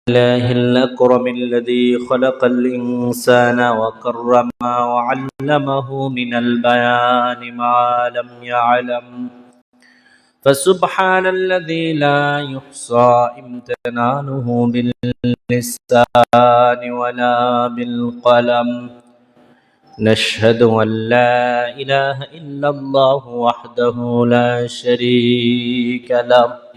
الله الأكرم الذي خلق الإنسان وكرمه وعلمه من البيان ما لم يعلم فسبحان الذي لا يحصى امتنانه باللسان ولا بالقلم نشهد أن لا إله إلا الله وحده لا شريك له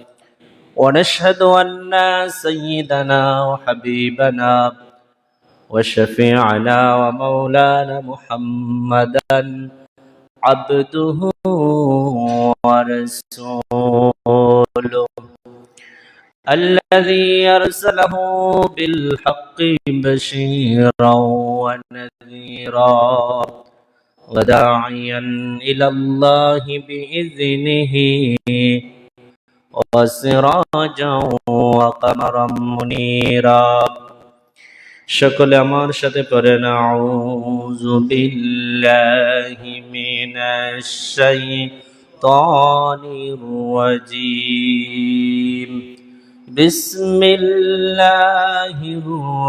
ونشهد أن سيدنا وحبيبنا وشفيعنا ومولانا محمدا عبده ورسوله الذي أرسله بالحق بشيرا ونذيرا وداعيا إلى الله بإذنه وسراجا وقمرا منيرا সকলে আমার সাথে পড়েন আউযু বিল্লাহি মিনাশ শাইতানির রাজীম বিসমিল্লাহির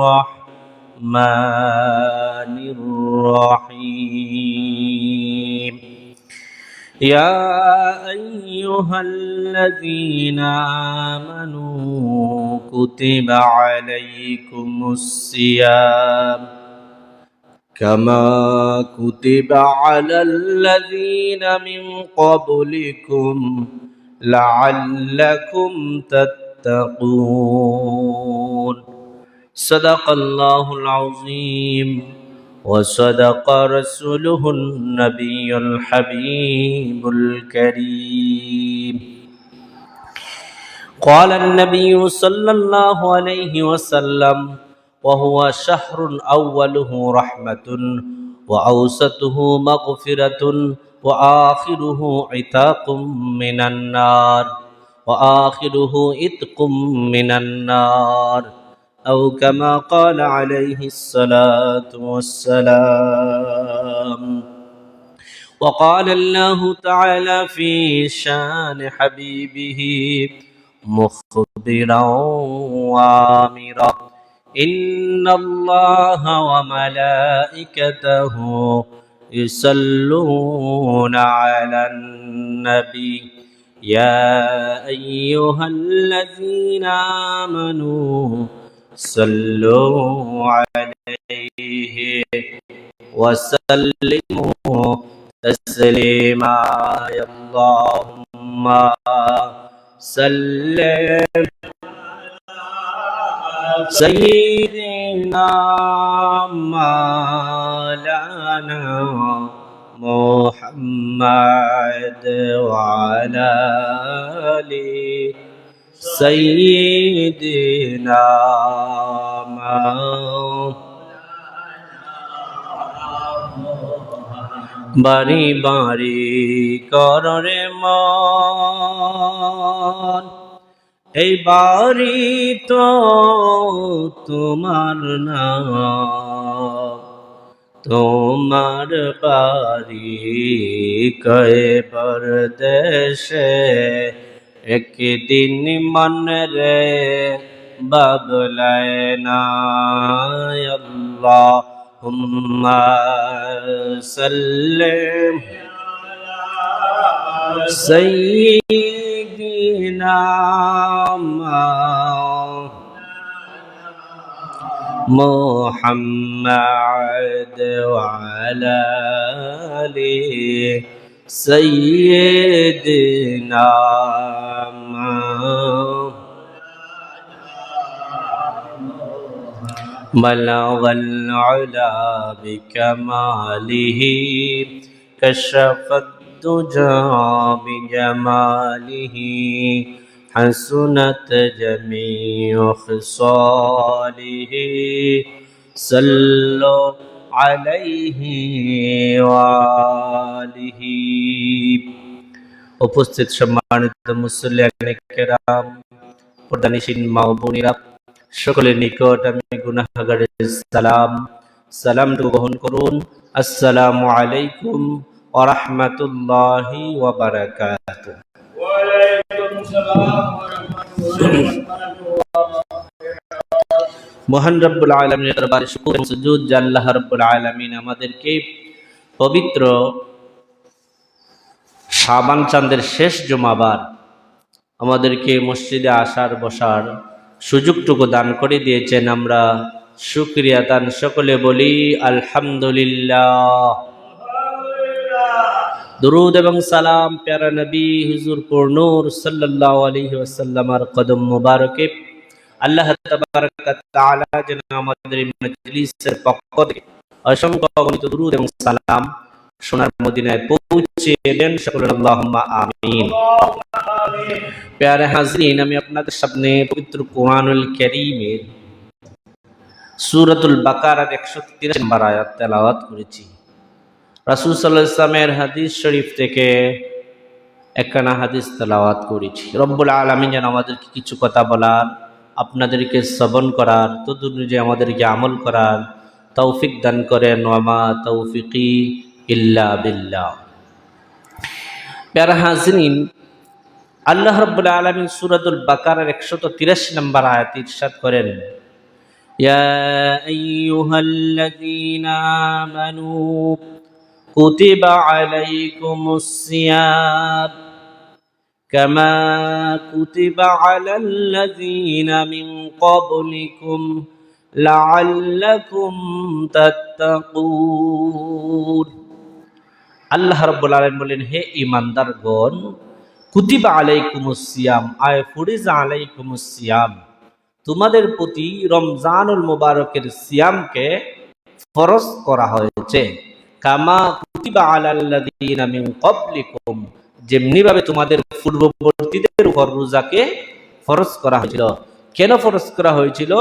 রাহমানির রাহিম يا أيها الذين آمنوا كتب عليكم الصيام كما كتب على الذين من قبلكم لعلكم تتقون صدق الله العظيم وصدق رسوله النبي الحبيب الكريم قال النبي صلى الله عليه وسلم وهو شهر أوله رحمة وأوسطه مغفرة وآخره عتاق من النار وآخره إتق من النار أو كما قال عليه الصلاة والسلام وقال الله تعالى في شان حبيبه مخبرا وآمرا إن الله وملائكته يصلون على النبي يا أيها الذين آمنوا صلوا عليه وسلموا تسليما اللهم صل سيدنا مولانا محمد وعلى آله سيدنا বারি বারি কররে মন এই বাড়ি তো তোমার না তোমার বাড়ি কয়ে পরদেশে একদিন মন রে বাবলায় না আল্লাহুম্মা সাল্লি সাইয়্যিদিনা মুহাম্মাদ ওয়া আলা আলিহি سيدنا بلغ العلا بكماله كشف الدجى بجماله حسنت جميع خصاله صلوا আলাইহি ওয়া আলিহি। উপস্থিত সম্মানিত মুসল্লিয়ানে কেরাম, পর্দানিশীন মা ও বোনেরা, সকলের নিকট আমি গুনাহগারের সালামটুকু গ্রহণ করুন। আসসালামু আলাইকুম ওয়া রাহমাতুল্লাহি ওয়া বারাকাতুহু। ওয়া আলাইকুম আসসালাম ওয়া রাহমাতুল্লাহি ওয়া বারাকাতুহু। মহান রব্বুল আলামিনের দরবারে শুকর এবং সুজুদ যে আল্লাহ রব্বুল আলামিন আমাদেরকে পবিত্র শাবান চাঁদের শেষ জুমাবার আমাদেরকে মসজিদে আসার বসার সুযোগটুকু দান করে দিয়েছেন। আমরা শুকরিয়া দান সকলে বলি আলহামদুলিল্লাহ। দুরুদ এবং সালাম প্যারা নবী হুজুর পূর্ণুর সাল্লাল্লাহু আলাইহি ওয়াসাল্লামের কদম মুবারকে আল্লাহ তাবারক ওয়া তাআলা যেন আমাদের মজলিসের পক্ষ থেকে অসংখ্য অগণিত দুরুদ এবং সালাম সোনার মদিনায় পৌঁছে দেন সকলে আল্লাহুম্মা আমিন। প্যারে হাজরিন, আমি আপনাদের সামনে পবিত্র কোরআনুল কারীমের সূরাতুল বাকারার 183 নম্বর আয়াত তেলাওয়াত করেছি। রাসূল সাল্লাল্লাহু আলাইহি ওয়াসাল্লামের হাদিস শরীফ থেকে একখানা হাদিস তেলাওয়াত করেছি। রব্বুল আলামিন যেন আমাদেরকে কিছু কথা বলার, আপনাদেরকে শ্রবণ করার, তদনুযায়ী আমাদেরকে আমল করার তৌফিক দান করেন। ওয়ামা তৌফিকি ইল্লা বিল্লাহ। প্যারা হাজরিন, আল্লাহ রাব্বুল আলামিন সূরাতুল বাকারার 183 নম্বর আয়াতে ইরশাদ করেন, ইয়া আইয়ুহাল্লাযীনা আমানু কুতিবা আলাইকুমুস সিয়াম কামা কুতিবা আলাল্লাযীনা মিন ক্বাবলিকুম লাআল্লাকুম তাত্তাকুন। আল্লাহ রাব্বুল আলামিন বলেন, হে ঈমানদারগণ, কুতিবা আলাইকুমুস সিয়াম আয় ফুরিজা আলাইকুমুস সিয়াম, তোমাদের প্রতি রমজানুল মুবারকের সিয়ামকে ফরজ করা হয়েছে। কামা কুতিবা আলাল্লাযীনা মিন ক্বাবলিকুম, যেমনি ভাবে তোমাদের পূর্ববর্তীদের উপর রোজাকে ফরজ করা হয়েছিল। কেন ফরজ করা হয়েছিল?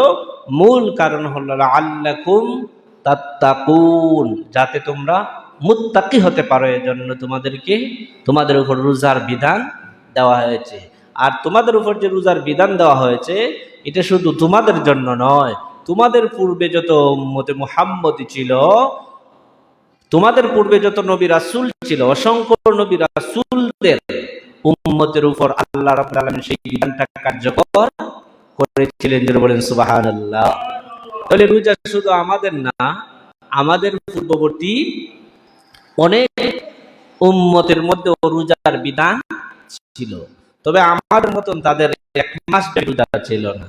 মূল কারণ হলো লাআল্লাকুম তাত্তাকুন, যাতে তোমরা মুত্তাকি হতে পারো, এজন্য তোমাদের উপর রোজার বিধান দেওয়া হয়েছে। আর তোমাদের উপর যে রোজার বিধান দেওয়া হয়েছে এটা শুধু তোমাদের জন্য নয়, তোমাদের পূর্বে যত উম্মতে মুহাম্মদী ছিল, তোমাদের পূর্বে যত নবী রাসূল ছিল, অসংখ্য নবী রাসূলদের উম্মতের উপর আল্লাহ রাব্বুল আলামিন সেই বিধানটা কার্যকর করেছিলেন। যারা বলেন সুবহানাল্লাহ। তাহলে রোজা শুধু আমাদের না, আমাদের পূর্ববর্তী অনেক উম্মতের মধ্যে রোজার বিধান ছিল, তবে আমাদের মতন তাদের এক মাস রোজা ছিল না।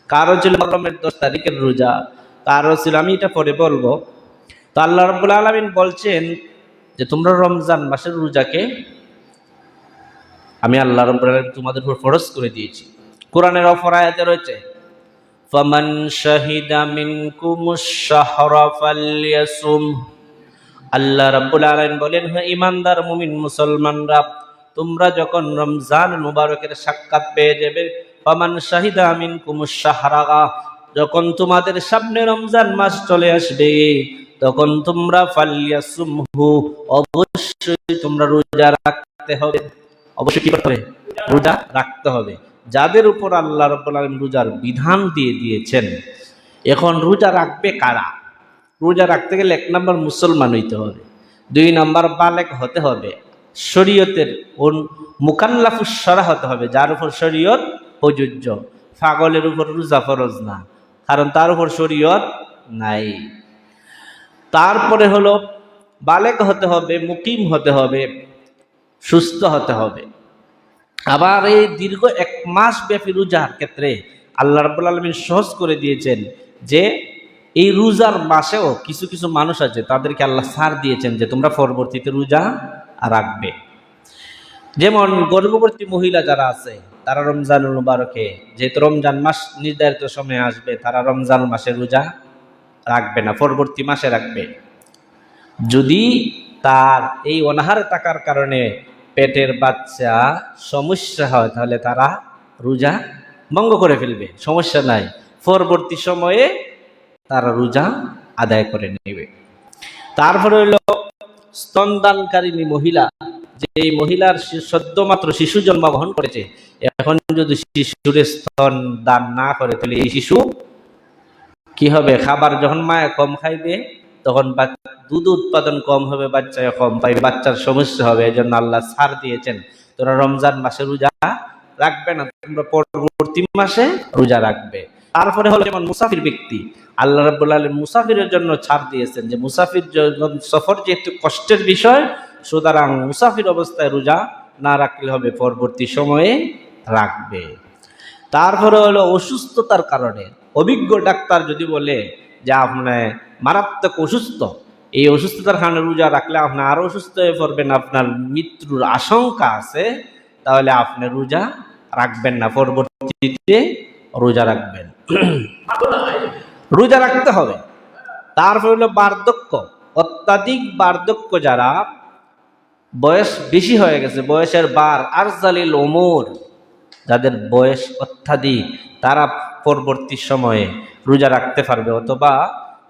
কারো ছিল মুহররমের 10 তারিখের রোজা, কারো ছিল, আমি এটা পরে বলবো। তো আল্লাহ রাব্বুল আলামিন বলছেন যে তোমরা রমজান মাসের রোজাকে আমি আল্লাহ রাব্বুল আলামিন তোমাদের উপর ফরজ করে দিয়েছি। কোরআনের অপর আয়াতে রয়েছে, ফামান শাহিদা মিনকুমুশ শাহরা ফালইয়াসুম। আল্লাহ রাব্বুল আলামিন বলেন, হে ঈমানদার মুমিন মুসলমানরা, তোমরা যখন রমজান মুবারকের সাক্ষাৎ পেয়ে যাবে, ফামান শাহিদা মিনকুমুশ শাহরা, যখন তোমাদের সামনে রমজান মাস চলে আসবে, তখন তোমরা ফালইয়াসুমহু, অবশ্যই তোমরা রোজা রাখতে হবে। অবশ্যই কি করতে হবে? রোজা রাখতে হবে। যাদের উপর আল্লাহ রাব্বুল আলামিন রোজার বিধান দিয়ে দিয়েছেন, এখন রোজা রাখবে কারা? রোজা রাখতে গেলে 1 নম্বর মুসলমান হইতে হবে, 2 নম্বর বালেগ হতে হবে, শরীয়তের মুকাল্লাফুস শরা হতে হবে, যার উপর শরীয়ত প্রযোজ্য। পাগলের উপর রোজা ফরজ না, কারণ তার উপর শরীয়ত নাই। তারপরে হলো বালেগ হতে হবে, মুকিম হতে হবে, সুস্থ হতে হবে। আবার এই দীর্ঘ 1 মাস ব্যাপী রোজার ক্ষেত্রে আল্লাহ রাব্বুল আলামিন সহজ করে দিয়েছেন যে এই রোজার মাসেও কিছু কিছু মানুষ আছে, তাদেরকে আল্লাহ ছাড় দিয়েছেন যে তোমরা পরবর্তীতে রোজা রাখবে। যেমন গর্ভবতী মহিলা যারা আছে, তারা রমজানুল মুবারকে, যেহেতু রমজান মাস নির্ধারিত সময়ে আসবে, তারা রমজান মাসে রোজা রাখবে না, পরবর্তী মাসে রাখবে। যদি তার এই অনাহারে থাকার কারণে পেটের বাচ্চা সমস্যা হয়, তাহলে তারা রোজা ভঙ্গ করে ফেলবে, সমস্যা নাই, পরবর্তী সময়ে তারা রোজা আদায় করে নেবে। তারপরে হইল স্তনদানকারিণী মহিলা, যে এই মহিলার সদ্যমাত্র শিশু জন্মগ্রহণ করেছে, এখন যদি শিশুর স্তন দান না করে, তাহলে এই শিশু কি হবে? খাবার যখন মায়ে কম খাইবে, তখন দুধ উৎপাদন কম হবে, বাচ্চায় কম পাইবে, বাচ্চার সমস্যা হবে। এই জন্য আল্লাহ ছাড় দিয়েছেন, তোরা রমজান মাসে রোজা রাখবে না, তোমরা পরবর্তী মাসে রোজা রাখবে। তারপরে হলো যেমন মুসাফির ব্যক্তি, আল্লাহ রাব্বুল আলামিন মুসাফিরের জন্য ছাড় দিয়েছেন যে মুসাফির সফর যেহেতু কষ্টের বিষয়, সুতরাং মুসাফির অবস্থায় রোজা না রাখলে হবে, পরবর্তী সময়ে রাখবে। তারপরে হলো অসুস্থতার কারণে, অভিজ্ঞ ডাক্তার যদি বলে যে আপনি মারাত্মক অসুস্থ, এই অসুস্থতার কারণে রোজা রাখলে আপনি আরো অসুস্থ হয়ে পড়বেন, আপনার মৃত্যুর আশঙ্কা আছে, তাহলে আপনি রোজা রাখবেন না, পরবর্তীতে রোজা রাখবেন। রোজা রাখতে হবে। তারপর হলো বার্ধক্য, অত্যাধিক বার্ধক্য, যারা বয়স বেশি হয়ে গেছে, বয়সের বার, আরজালিল উমর, যাদের বয়স অত্যাধিক, তারা পরবর্তী সময়ে রোজা রাখতে পারবে, অথবা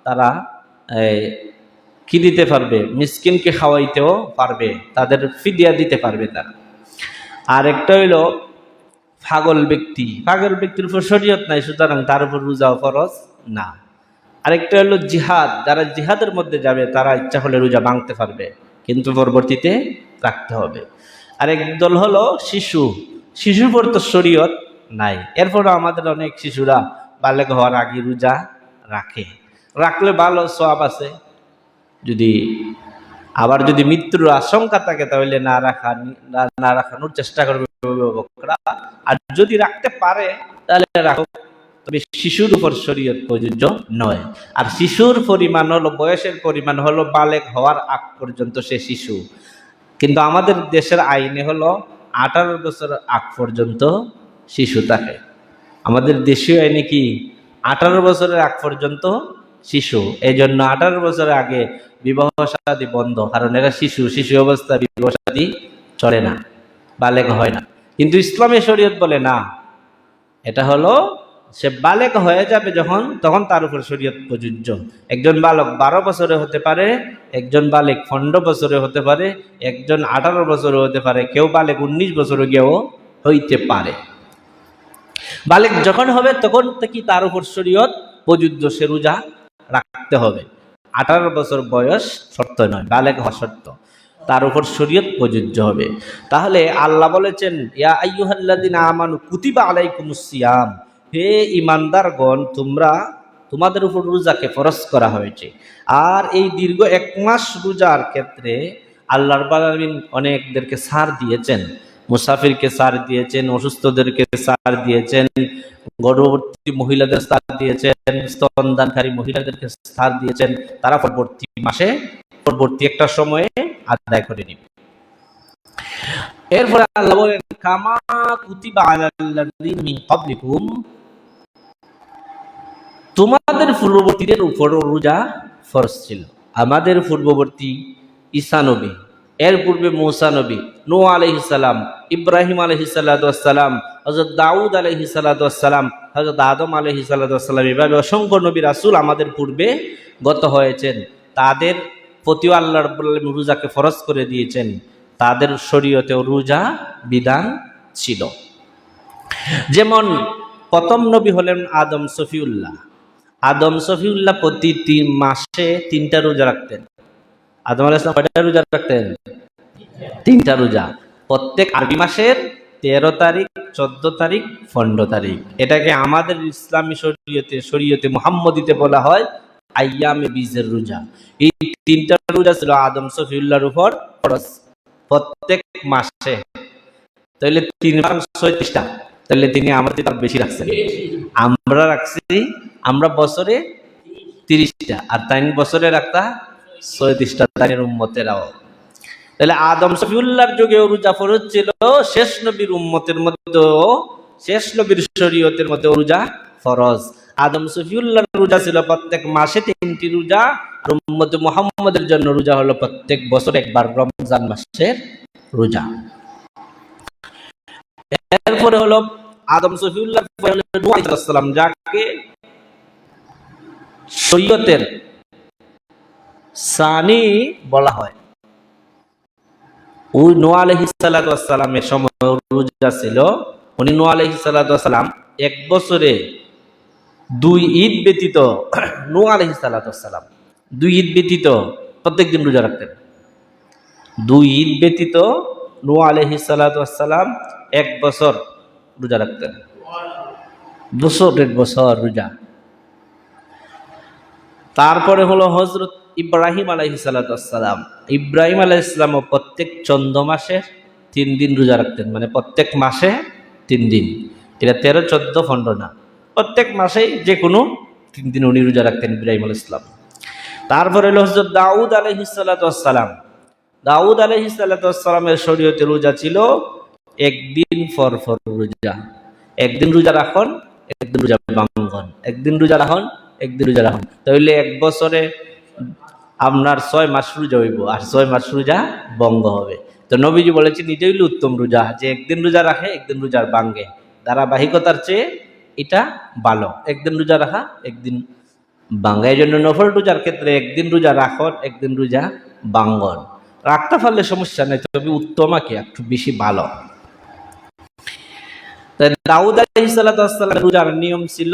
তারা কি দিতে পারবে, মিসকিনকে খাওয়াইতেও পারবে, তাদের ফিদিয়া দিতে পারবে তারা। আর একটা হইল পাগল ব্যক্তি, পাগল ব্যক্তির উপর শরীয়ত নাই, সুতরাং তার উপর রোজাও ফরজ না। আরেকটা হলো জিহাদ, যারা জিহাদের মধ্যে যাবে তারা ইচ্ছা হলে রোজা ভাঙতে পারবে, কিন্তু পরবর্তীতে রাখতে হবে। আরেক দল হলো শিশু, শিশুর উপর তো শরীয়ত নাই, এরপরও আমাদের অনেক শিশুরা বালেগ হওয়ার আগে রোজা রাখে, রাখলে ভালো সওয়াব আছে। যদি আবার যদি মৃত্যুর আশঙ্কা থাকে তাহলে না রাখানোর চেষ্টা করবে অভিভাবকরা, আর যদি রাখতে পারে তাহলে রাখো, তবে শিশুর উপর শরীয়ত প্রযোজ্য নয়। আর শিশুর পরিমাণ হলো, বয়সের পরিমাণ হলো বালেগ হওয়ার আগ পর্যন্ত সে শিশু, কিন্তু আমাদের দেশের আইনে হলো 18 বছর আগ পর্যন্ত শিশু থাকে। আমাদের দেশীয় আইনে কি 18 বছরের আগ পর্যন্ত শিশু, এই জন্য 18 বছরের আগে বিবাহ শাদী বন্ধ, কারণ এরা শিশু, শিশু অবস্থায় বিবাহ শাদী চলে না, বালেগ হয় না। কিন্তু ইসলামী শরীয়ত বলে না, এটা হলো সে বালেগ হয়ে যাবে যখন, তখন তার উপর শরীয়ত প্রযোজ্য। একজন বালক 12 বছরে হতে পারে, একজন বালেক 15 বছরে হতে পারে, একজন 18 বছরে হতে পারে, কেউ বালেক 19 বছরে গিয়েও হইতে পারে। বালেক যখন হবে তখন থেকে তার উপর শরীয়ত প্রযোজ্য, সে রোজা রাখতে হবে। 18 বছর বয়স শর্ত নয়, বালেগ হওয়া শর্ত, তার উপর শরীয়ত প্রযোজ্য হবে। তাহলে আল্লাহ বলেছেন, ইয়া আইয়ুহাল্লাযিনা আমানু কুতিবা আলাইকুমুস সিয়াম, হে ঈমানদারগণ, তোমাদের উপর রোজাকে ফরজ করা হয়েছে। আর এই দীর্ঘ 1 মাস রোজার ক্ষেত্রে আল্লাহ রাব্বুল আলামিন অনেকদেরকে ছাড় দিয়েছেন, মুসাফিরকে ছাড় দিয়েছেন, অসুস্থদেরকে ছাড় দিয়েছেন, গর্ভবতী মহিলাদের ছাড় দিয়েছেন, স্তনদানকারী মহিলাদেরকে ছাড় দিয়েছেন, তারা পরবর্তী মাসে পরবর্তী একটা সময়ে আদায় করে নিবে। এরপরে আল্লাহ বলেন, কামা কুতিবা আলাল্লাযিনা মিন ক্বাবলিকুম, তোমাদের পূর্ববর্তীদের উপর রোজা ফরজ ছিল। আমাদের পূর্ববর্তী ঈসা নবী, এর পূর্বে মূসা নবী, নূহ আলাইহিস সালাম, ইব্রাহিম আলাইহিস সালাতু ওয়াস সালাম, হযরত দাউদ আলাইহিস সালাতু ওয়াস সালাম, হযরত আদম আলাইহিস সালাতু ওয়াস সালাম, এভাবে অসংখ্য নবী রাসূল আমাদের পূর্বে গত হয়েছেন। তাদের প্রতিও আল্লাহ রাব্বুল আলামিন রোজাকে ফরজ করে দিয়েছেন, তাদের শরীয়তেও রোজা বিধান ছিল। যেমন প্রথম নবী হলেন আদম সফিউল্লাহ। আদম সফিউল্লাহ প্রতি 3 মাসে 3টা রোজা রাখতেন। আদম আলাইহিস সালাম কয়টা রোজা রাখতেন? 3টা রোজা, প্রত্যেক আরবি মাসের 13 তারিখ, 14 তারিখ, 15 তারিখ। এটাকে আমাদের ইসলামী শরীয়তে মুহাম্মদীতে বলা হয় আইয়ামে বীজের রোজা। এই 3টা রোজা ছিল আদম সফিউল্লাহর উপর ফরজ প্রত্যেক মাসে। তাহলে 3 বার 36টা, তাহলে তিনি আমাদের তার বেশি রাখছেন। আমরা রাখছি, আমরা বছরে 30টা, আর তাই বছরে রাখতা 36টা, তাদের উম্মতেরাও। তাহলে আদম সফিউল্লাহর যুগে রোজা ফরজ ছিল, শেষ নবীর উম্মতের মধ্যেও, শেষ নবীর শরীয়তের মধ্যে রোজা ফরজ। আদম সফিউল্লাহর রোজা ছিল প্রত্যেক মাসে 3টি রোজা, আর উম্মতে মুহাম্মদের জন্য রোজা হলো প্রত্যেক বছর একবার, রমজান মাসের রোজা। এরপরে হলো আদম সফিউল্লাহ নূহ আলাইহিস সালাম, যাকে শরীয়তের সানি বলা হয়। ওই নূহ আলাইহিস সালামের সময় রোজা ছিল, উনি নূহ আলাইহিস সালাম 1 বছরে 2 ঈদ ব্যতীত, নূহ আলাইহিস সালাম 2 ঈদ ব্যতীত প্রত্যেকদিন রোজা রাখতেন। 2 ঈদ ব্যতীত নূহ আলাইহিস সালাম 1 বছর রোজা রাখতেন। বছরের বছর রোজা। তারপরে হলো হযরত ইব্রাহিম আলাইহিসসালাম। ইব্রাহিম আলাইহিস সালামও প্রত্যেক চন্দ্র মাসে 3 দিন রোজা রাখতেন, মানে প্রত্যেক মাসে 3 দিন। এটা 13, 14, 15 না, প্রত্যেক মাসেই যে কোনো 3 দিন উনি রোজা রাখতেন ইব্রাহিম আলাইহিস সালাম। তারপরে হলো হযরত দাউদ আলাইহিসসালাম। দাউদ আলাইহিসসালামের শরীয়তে রোজা ছিল একদিন পর পর রোজা। একদিন রোজা রাখুন, একদিন রোজা ভাঙ্গন, একদিন রোজা রাখুন, একদিন রোজা রাখুন। তাহলে এক বছরে আপনার 6 মাস রোজা হইব, আর 6 মাস রোজা ভঙ্গ হবে। তো নবীজি বলেছেন এটাই হলো উত্তম রোজা, যে একদিন রোজা রাখে, একদিন রোজার ভাঙ্গে। ধারাবাহিকতার চেয়ে এটা ভালো, একদিন রোজা রাখা, একদিন ভাঙ্গা। এই জন্য নফল রোজার ক্ষেত্রে একদিন রোজা রাখুন, একদিন রোজা ভাঙ্গন। রাখতে পারলে সমস্যা নেই, তবে উত্তমাকে একটু বেশি ভালো। দাউদ আলাইহিসসালামের রোজার নিয়ম ছিল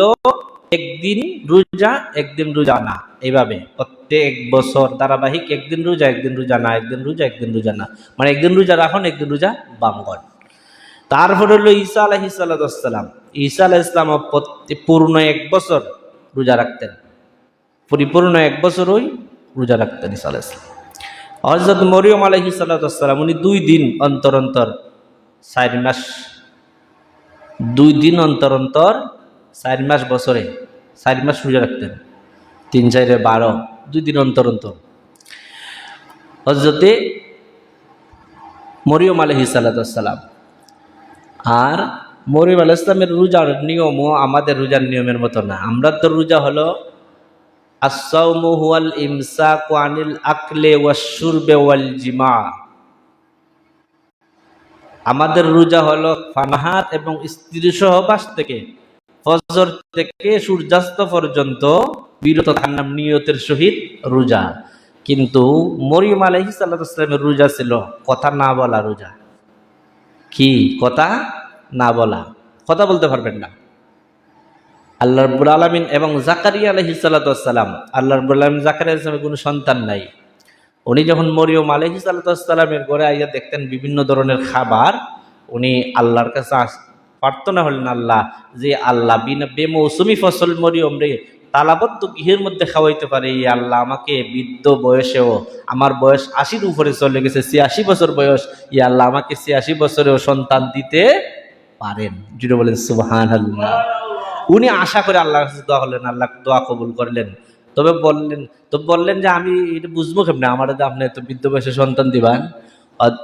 একদিন রোজা, একদিন রোজা না, এইভাবে প্রত্যেক বছর ধারাবাহিক একদিন রোজা, একদিন রোজা না, একদিন রোজা, একদিন রোজা না, মানে একদিন রোজা রাখুন, একদিন রোজা ভাঙ্গন। তারপরে হলো ঈসা আলাইহিসসালাম। ঈসা আলাইহিস সালাম পূর্ণ 1 বছর রোজা রাখতেন, পরিপূর্ণ 1 বছরই রোজা রাখতেন ঈসা আলাইহিস সালাম। হযরত মরিয়ম আলাইহিসসালাম উনি 2 দিন অন্তর অন্তর 4 মাস, 2 দিন অন্তর অন্তর 4 মাস, বছরে 4 মাস রোজা রাখতেন। 3, 4, 12, 2 দিন অন্তর অন্তর। হযরতে মরিয়ম আলাইহিসসালাম। আর মরিয়ম আলাইহিস সালামের রোজার নিয়মও আমাদের রোজার নিয়মের মতো না। আমরা তো রোজা হলো আস-সাওমু হুয়াল ইমসাকু আনিল আকলি ওয়াশ-শুরবি ওয়াল জিমা। আমাদের রোজা হলো পানাহার এবং স্ত্রী সহবাস থেকে ফজর থেকে সূর্যাস্ত পর্যন্ত বিরত থাকার নিয়তের সহিত রোজা। কিন্তু মরিয়ম আলাইহিস সালামের রোজা ছিল কথা না বলা রোজা। কি কথা না বলা? কথা বলতে পারবেন না। আল্লাহ রাব্বুল আলামিন এবং জাকারিয়া আলাইহিস সালাম, আল্লাহ রাব্বুল আলামিন জাকারিয়া আলাইহিস সালামের কোনো সন্তান নাই। উনি যখন মরিয়ম আলাইহিস সালামের ঘরে আইয়া দেখতেন বিভিন্ন ধরনের খাবার, উনি আল্লাহর কাছে প্রার্থনা হলেন, আল্লাহ, যে আল্লাহ বিনা বেমৌসুমি ফসল মরিয়ম রে তালাবদ্ধ গৃহের মধ্যে খাওয়াইতে পারে, এই আল্লাহ আমাকে বৃদ্ধ বয়সেও, আমার বয়স 80-র উপরে চলে গেছে, 86 বছর বয়স, ই আল্লাহ আমাকে 86 বছরেও সন্তান দিতে পারেন। যিনি বলেন সুবহানাল্লাহ। উনি আশা করে আল্লাহর কাছে দোয়া করলেন, আল্লাহ দোয়া কবুল করলেন। তবে বললেন যে আমি এটা বুঝবো কেমনে, আমার আপনি এত বৃদ্ধ বয়সে সন্তান দিবান,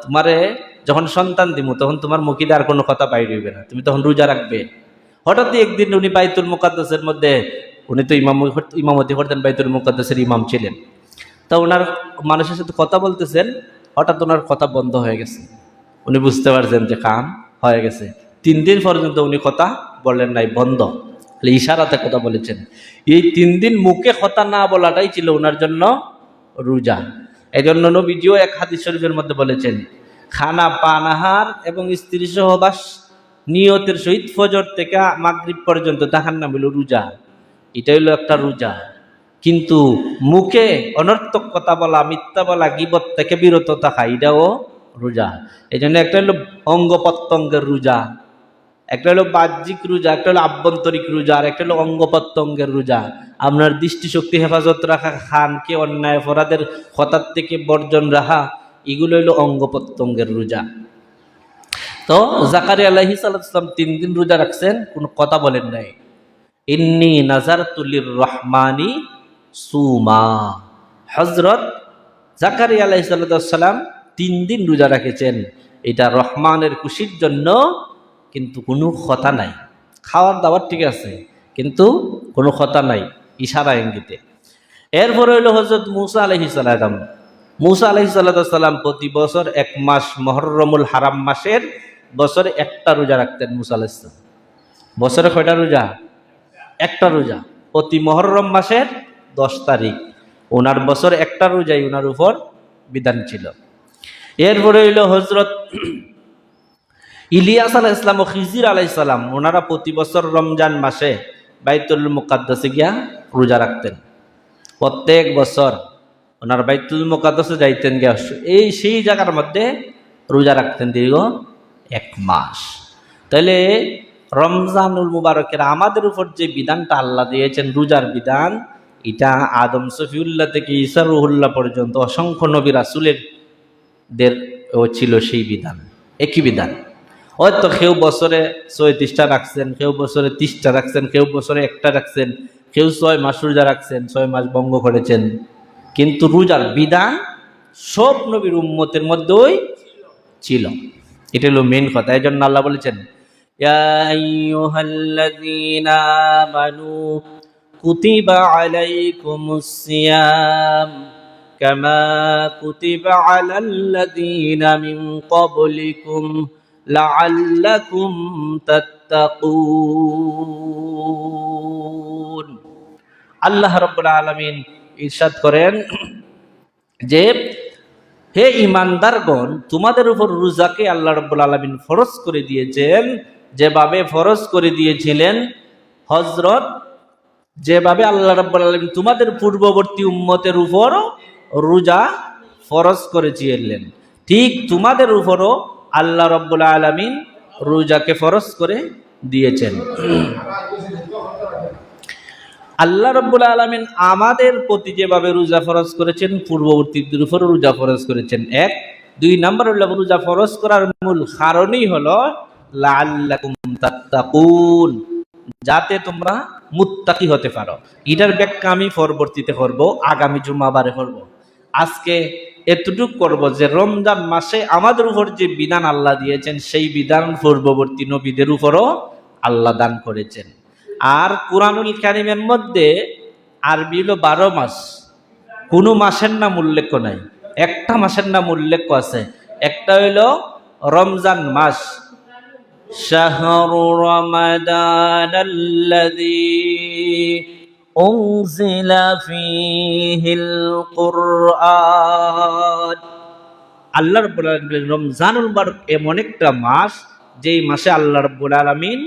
তোমারে যখন সন্তান দিব তখন তোমার মুখে আর কোনো কথা বাইরে হইবে না, তুমি তখন রোজা রাখবে। হঠাৎই একদিন উনি বাইতুল মুকাদ্দাসের মধ্যে, উনি তো ইমামতি করতেন, বাইতুল মুকাদ্দাসের ইমাম ছিলেন। তা ওনার মানুষের সাথে কথা বলতেছেন, হঠাৎ ওনার কথা বন্ধ হয়ে গেছে। উনি বুঝতে পারছেন যে কাম হয়ে গেছে। 3 দিন পর্যন্ত উনি কথা বললেন নাই, বন্ধ, ইশারাতে কথা বলেছেন। এই 3 দিন মুখে কথা না বলাটাই ছিল ওনার জন্য রোজা। এই জন্য নবীজিও এক হাদিস শরীফের মধ্যে বলেছেন, খানা পানাহার এবং স্ত্রী সহবাস নিয়তের সহিত ফজর থেকে মাগরিব পর্যন্ত তাহার নাম হলো রোজা। এটা হলো একটা রোজা। কিন্তু মুখে অনর্থক কথা বলা, মিথ্যা বলা, গীবত থেকে বিরত থাকা, এটাও রোজা। এই জন্য একটা হলো অঙ্গ প্রত্যঙ্গের রোজা, একটা হলো বাহ্যিক রোজা, একটা হলো আভ্যন্তরিক রোজা, আর একটা হলো অঙ্গ প্রত্যঙ্গের রোজা। আপনার দৃষ্টিশক্তি হেফাজত রাখা, খানকে অন্যায় অপরাধের হঠাৎ থেকে বর্জন রাখা, এগুলো হলো অঙ্গ প্রত্যঙ্গের রোজা। তো জাকারিয়া আলাইহিস সালাম 3 দিন রোজা রাখছেন, কোনো কথা বলেন নাই। ইন্নী নাযারতু লির-রহমানি সুমা। হযরত জাকারিয়া আলাইহিস সালাম 3 দিন রোজা রেখেছেন, এটা রহমানের খুশির জন্য, কিন্তু কোনো কথা নাই। খাওয়ার দাওয়ার ঠিক আছে, কিন্তু কোনো কথা নাই, ইশারা ইঙ্গিতে। এরপরে হইল হযরত মূসা আলাইহিস সালাম। মূসা আলাইহিস সালাম প্রতি বছর 1 মাস মুহররমুল হারাম মাসের বছরে একটা রোজা রাখতেন। মূসা আলাইহিস সালাম বছরে কয়টা রোজা? একটা রোজা। প্রতি মুহররম মাসের 10 তারিখ ওনার বছরে একটা রোজাই ওনার উপর বিধান ছিল। এরপরে হইল হযরত ইলিয়াস আলাইহিস সালাম ও খিজির আলাইহিস সালাম, ওনারা প্রতি বছর রমজান মাসে বাইতুল মুকাদ্দাসে গিয়া রোজা রাখতেন। প্রত্যেক বছর ওনার বাইতুল মুকাদ্দাসে যাইতেন, গিয়া সেই জায়গার মধ্যে রোজা রাখতেন দীর্ঘ 1 মাস। তাহলে রমজানুল মুবারকের আমাদের উপর যে বিধানটা আল্লাহ দিয়েছেন, রোজার বিধান, এটা আদম সফিউল্লাহ থেকে ঈসা রুহুল্লাহ পর্যন্ত অসংখ্য নবী রাসূলের ছিল সেই বিধান, একই বিধান। হয়তো কেউ বছরে 34টা রাখছেন, কেউ বছরে 30টা রাখছেন, কেউ বছরে একটা রাখছেন, কেউ 6 মাস রোজা রাখছেন, 6 মাস ভঙ্গ করেছেন, কিন্তু রোজার বিধান সব নবীর উম্মতের মধ্যেই ছিল। এটা হলো মেন কথা। এই জন্য আল্লাহ বলেছেন, ইয়া আইয়ুহাল্লাযীনা আমানু কুতিবা আলাইকুমুস সিয়াম কামা কুতিবা আলাল্লাযীনা মিন ক্বাবলিকুম লাআল্লাকুম তাত্তাকুন। আল্লাহ রাব্বুল আলামিন ইরশাদ করেন যে, হে ঈমানদারগণ, তোমাদের উপর রোজাকে আল্লাহ রাব্বুল আলামিন ফরজ করে দিয়েছেন, যেভাবে ফরজ করে দিয়েছিলেন হযরত, যেভাবে আল্লাহ রাব্বুল আলামিন তোমাদের পূর্ববর্তী উম্মতের উপর রোজা ফরজ করেছিলেন, ঠিক তোমাদের উপরও আল্লাহ রাব্বুল আলামিন রোজাকে ফরজ করে দিয়েছেন। আল্লাহ রাব্বুল আলামিন আমাদের প্রতি যেভাবে রোজা ফরজ করেছেন, পূর্ববর্তীদের উপর রোজা ফরজ করেছেন। 1 2 নাম্বার হলো রোজা ফরজ করার মূল কারণই হলো লাআল্লাকুম তাত্তাকুন, যাতে তোমরা মুত্তাকি হতে পারো। এটার ব্যাখ্যা আমি পরবর্তীতে করব, আগামী জুমাবারে করব। আজকে এতটুকু করব যে রমজান মাসে আমাদের উপর যে বিধান আল্লাহ দিয়েছেন, সেই বিধান পূর্ববর্তী নবীদের উপরও আল্লাহ দান করেছেন। আর কুরআনুল কারীমের মধ্যে আরবি হলো 12 মাস, কোনো মাসের নাম উল্লেখ নাই, একটা মাসের নাম উল্লেখ আছে, একটা হইল রমজান মাস। শাহরু রমাদানাল্লাযী উনজিলা ফীহিল কুরআন। আল্লাহ রাব্বুল আলামিন রমজানুল মুবারক এমন একটা মাস, যেই মাসে আল্লাহ রাব্বুল আলামিন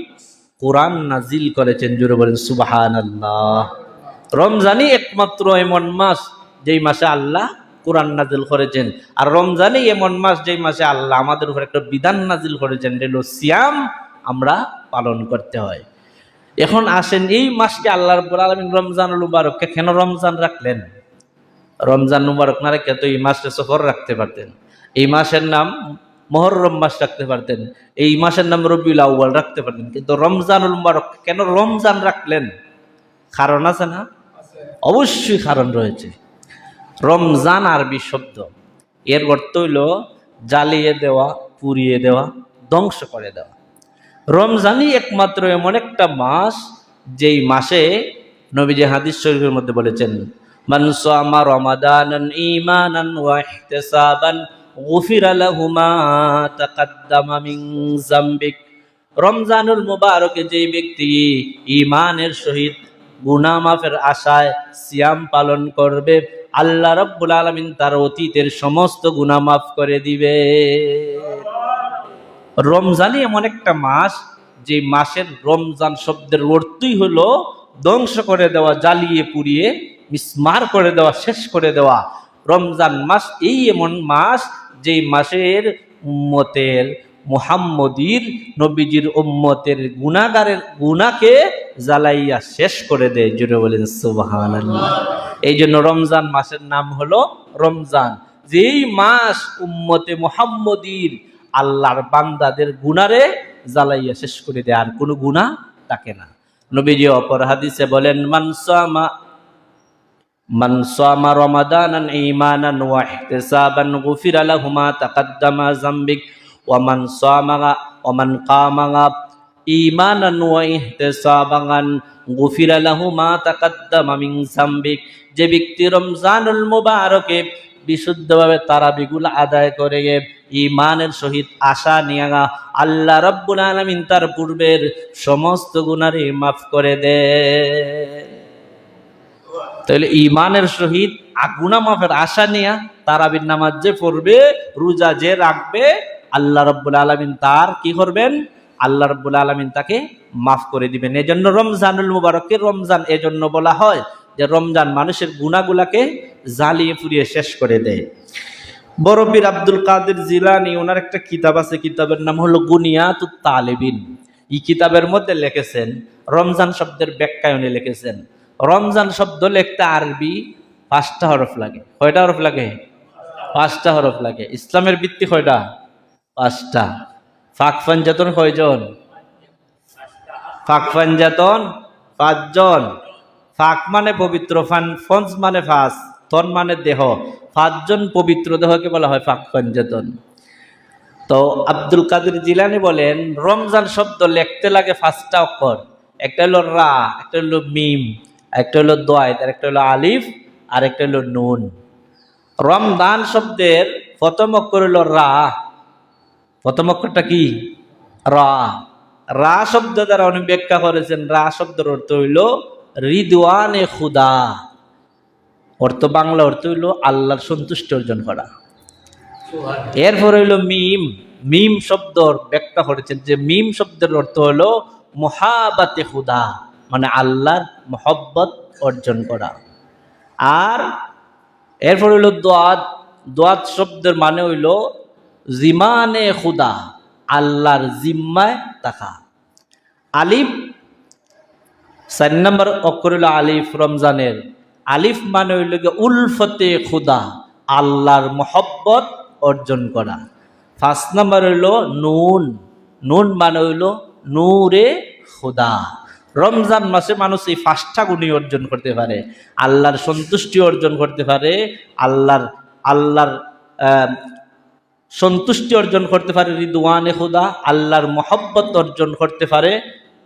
কোরআন নাজিল করেছেন। জোরে বলেন সুবহানাল্লাহ। রমজানই একমাত্র এমন মাস যেই মাসে আল্লাহ কোরআন নাজিল করেছেন। আর রমজানই এমন মাস যেই মাসে আল্লাহ আমাদের উপর একটা বিধান নাজিল করেছেন, এটা হলো সিয়াম, আমরা পালন করতে হয়। এখন আসেন, এই মাসকে আল্লাহ রাব্বুল আলামিন রমজানুল মুবারককে কেন রমজান রাখলেন? রমজান মুবারক না রেখে তো এই মাসে সফর রাখতে পারতেন, এই মাসের নাম মুহররম মাস রাখতে পারতেন, এই মাসের নাম রবিউল আউয়াল রাখতে পারতেন, কিন্তু রমজানুল মুবারক কেন রমজান রাখলেন? কারণ আছে না? অবশ্যই কারণ রয়েছে। রমজান আরবি শব্দ, এর অর্থ হইল জ্বালিয়ে দেওয়া, পুড়িয়ে দেওয়া, ধ্বংস করে দেওয়া। রমজানই একমাত্র এমন একটা মাস যেই মাসে নবীজি হাদিস শরীফের মধ্যে বলেছেন, মান সামা রমাদানান ঈমানান ওয়া ইহতিসাবান গুফিরা লাহু মা তাকাদ্দামা মিন যামবিক। রমজানুল মুবারকে যেই ব্যক্তি ঈমানের সহিত গুনাহ মাফের আশায় সিয়াম পালন করবে, আল্লাহ রাব্বুল আলামিন তার অতীতের সমস্ত গুনাহ মাফ করে দিবে। রমজানই এমন একটা মাস যে মাসের রমজান শব্দের অর্থই হলো ধ্বংস করে দেওয়া, জ্বালিয়ে পুড়িয়ে মিসমার করে দেওয়া, শেষ করে দেওয়া। রমজান মাস এই এমন মাস যেই মাসের উম্মতের মুহাম্মদীর নবীজির উম্মতের গুনাহগারের গুনাহকে জ্বালাইয়া শেষ করে দেয়। জোরে বলেন সুবহানাল্লাহ। এই জন্য রমজান মাসের নাম হলো রমজান, যেই মাস উম্মতে মুহাম্মদীর আল্লাহর বান্দাদের গুনারে জ্বালাইয়া শেষ করে দেয়, আর কোনো গুনাহ থাকে না। নবীজি অপর হাদিসে বলেন, মান সামা রমাদানান ঈমানান ওয়া ইহতিসাবান গুফিরা লাহু মা তাকাদ্দামা যামবিক ওয়া মান কামা ঈমানান ওয়া ইহতিসাবান গুফিরা লাহু মা তাকাদ্দামা মিন যামবিক। যে ব্যক্তি রমজানুল মুবারকে বিশুদ্ধভাবে তারাবিগুলো আদায় করে ঈমানের সহিত আশা নিয়ে আল্লাহ রাব্বুল আলামিন তার পূর্বের সমস্ত গুনাহই মাফ করে দেয়। তাহলে ঈমানের সহিত গুনাহ মাফের আশা নিয়ে তারাবির নামাজ যে পড়বে, রোজা যে রাখবে, আল্লাহ রাব্বুল আলামিন তার কি করবেন? আল্লাহ রাব্বুল আলামিন তাকে মাফ করে দিবেন। এজন্য রমজানুল মুবারককে রমজান এজন্য বলা হয় যে রমজান মানুষের গুনাহগুলাকে জ্বালিয়ে পুড়িয়ে শেষ করে দেয়। বড় পীর আব্দুল কাদের জিলানী, ওনার একটা কিতাব আছে, কিতাবের নাম হলো গুনিয়াতুত তালিবিন। এই কিতাবের মধ্যে লিখেছেন, রমজান শব্দের ব্যাখ্যায় উনি লিখেছেন, রমজান শব্দ লিখতে আরবি 5টা হরফ লাগে। কয়টা হরফ লাগে? 5টা হরফ লাগে। ইসলামের ভিত্তি কয়টা? 5টা। ফাঁক পাঞ্জাতন কয়জন? ফাঁক পাঞ্জাতন 5 জন। ফাঁক মানে পবিত্র, ফঞ্জ মানে ফাঁস, তন মানে দেহ। 5 জন পবিত্র দেহকে বলা হয় ফাঁক পাঞ্জাতন। তো আব্দুল কাদের জিলানী বলেন, রমজান শব্দ লিখতে লাগে 5টা অক্ষর। একটা হলো রা, একটা হলো মিম, একটা হলো দোয়াত, আর একটা হলো আলিফ, আর একটা হলো নুন। রমজান শব্দের প্রথম অক্ষর হলো রা। প্রথম অক্ষরটা কি? রা। রা শব্দ দ্বারা উনি ব্যাখ্যা করেছেন, রা শব্দের অর্থ হইল রিদওয়ানে খুদা। অর্থ, বাংলা অর্থ হইল আল্লাহর সন্তুষ্টি অর্জন করা। এরপর হইল মিম। মিম শব্দ ব্যাখ্যা করেছেন যে মিম শব্দের অর্থ হলো মুহাব্বাতে খুদা, মানে আল্লাহর মহব্বত অর্জন করা। আর এরপর হইল দোয়াত। দোয়াত শব্দের মানে হইল জিমানে খুদা, আল্লাহর জিম্মায় থাকা। আলিফ, 4 নম্বর অক্ষর হইল আলিফ রমজানের। আলিফ মানে হইল উলফতে খুদা, আল্লাহর মহব্বত অর্জন করা। 5 নম্বর হইল নুন। নুন মানে হইল নূরে খুদা। রমজান মাসে মানুষ এই 5টা গুণই অর্জন করতে পারে। আল্লাহর সন্তুষ্টি অর্জন করতে পারে, আল্লাহর সন্তুষ্টি অর্জন করতে পারে, রিদওয়ানে খুদা, আল্লাহর মহব্বত অর্জন করতে পারে।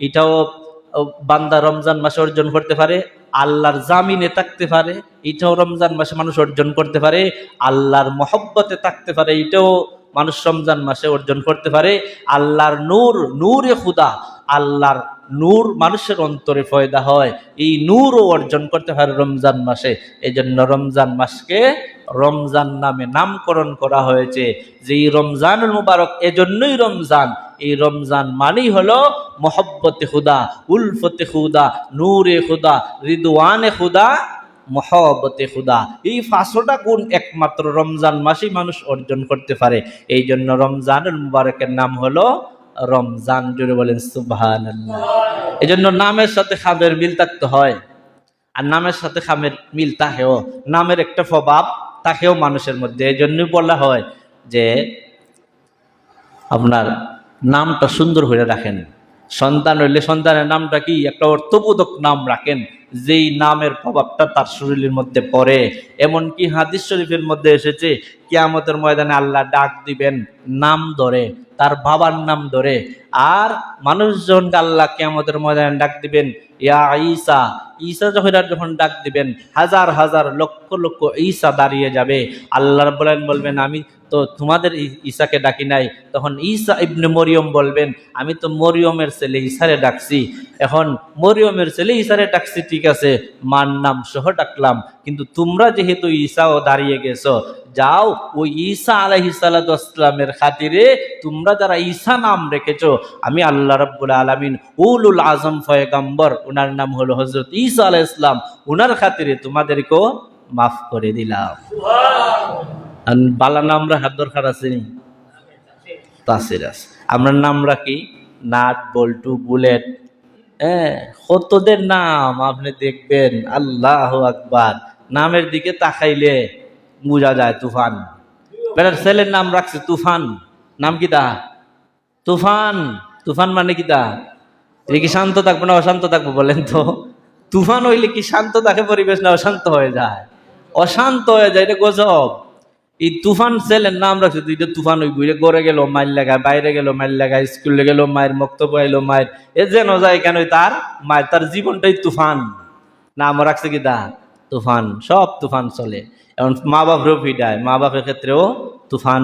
এটাও বান্দা রমজান মাসে অর্জন করতে পারে। আল্লাহর জামিনে থাকতে পারে, এটাও রমজান মাসে মানুষ অর্জন করতে পারে। আল্লাহর মহব্বতে থাকতে পারে, এটাও মানুষ রমজান মাসে অর্জন করতে পারে। আল্লাহর নূর, নূরে খুদা, আল্লাহর নূর মানুষের অন্তরে পয়দা হয়, এই নূরও অর্জন করতে পারে রমজান মাসে। এই জন্য রমজান মাসকে রমজান নামে নামকরণ করা হয়েছে, যে এই রমজানুল মুবারক এজন্যই রমজান। এই রমজান মানেই হলো মহব্বতে খুদা, উলফতে খুদা, নূরে খুদা, রিদওয়ানে খুদা, মহব্বতে খুদা। এই 5টা গুণ একমাত্র রমজান মাসেই মানুষ অর্জন করতে পারে। এই জন্য রমজানুল মুবারকের নাম হলো রমজান। জুড়ে বলেন সুবহানাল্লাহ। এই জন্য নামের সাথে খামের মিল থাকতে হয়, আর নামের সাথে খামের মিল থাকেও, নামের একটা প্রভাব থাকেও মানুষের মধ্যে। এই জন্যই বলা হয় যে আপনার নামটা সুন্দর করে রাখেন। সন্তান হইলে সন্তানের নামটা কি একটা অর্থবোধক নাম রাখেন, যেই নামের প্রভাবটা তার শরীরের মধ্যে পড়ে। এমনকি হাদিস শরীফের মধ্যে এসেছে, কিয়ামতের ময়দানে আল্লাহ ডাক দিবেন নাম ধরে, তার বাবার নাম ধরে। আর মানুষজনকে আল্লাহ কিয়ামতের ময়দানে ডাক দিবেন ইয়া ঈসা। ঈসা যখন ডাক দিবেন, হাজার হাজার লক্ষ লক্ষ ঈসা দাঁড়িয়ে যাবে। আল্লাহ রাব্বুল আলামিন বলবেন, আমি তো তোমাদের ঈসাকে ডাকি নাই। তখন ঈসা ইবনে মরিয়ম বলবেন, আমি তো মরিয়মের ছেলে ঈসারে ডাকছি। এখন মরিয়মের ছেলে ঈসারে ডাকছি, ঠিক আছে, মার নাম সহ ডাকলাম, কিন্তু তোমরা যেহেতু ঈসাও দাঁড়িয়ে গেছো, যাও ওই ঈসা আলাইহিস সালাতু ওয়াস সালামের খাতিরে তোমরা যারা ঈসা নাম রেখেছো, আমি আল্লাহ রাব্বুল আলামিন উলুল আজম পয়গম্বর, ওনার নাম হলো হযরত ঈসা আলাইহিস সালাম, ওনার খাতিরে তোমাদেরকেও মাফ করে দিলাম। বালা নামরা হাত দরকার আছে নি? তাসির আছে। আমরা নাম রাখি নাট, বল্টু, বুলেট, কতদের নাম আপনি দেখবেন। আল্লাহু আকবার। নামের দিকে তাকাইলে বোঝা যায় তুফান। বেটার ছেলের নাম রাখছে তুফান। নাম কি তা? তুফান। তুফান মানে কি তা? এটা কি শান্ত থাকবো না অশান্ত থাকবো বলেন তো? তুফান হইলে কি শান্ত থাকে পরিবেশ, না অশান্ত হয়ে যায়? অশান্ত হয়ে যায়, এটা গজব। এই তুফান ছেলের নাম রাখছে, দুইটা তুফান হইব। এটা গড়ে গেল মাইল লাগায়, বাইরে গেল মাইল লাগায়, স্কুলে গেল মায়ের, মক্তব্য আইলো মায়ের, এ যেন যায় কেন তার মায়ের, তার জীবনটাই তুফান। নাম রাখছে কি তা? তুফান। সব তুফান চলে। এখন মা বাপরেও ফিডায়, মা বাপের ক্ষেত্রেও তুফান,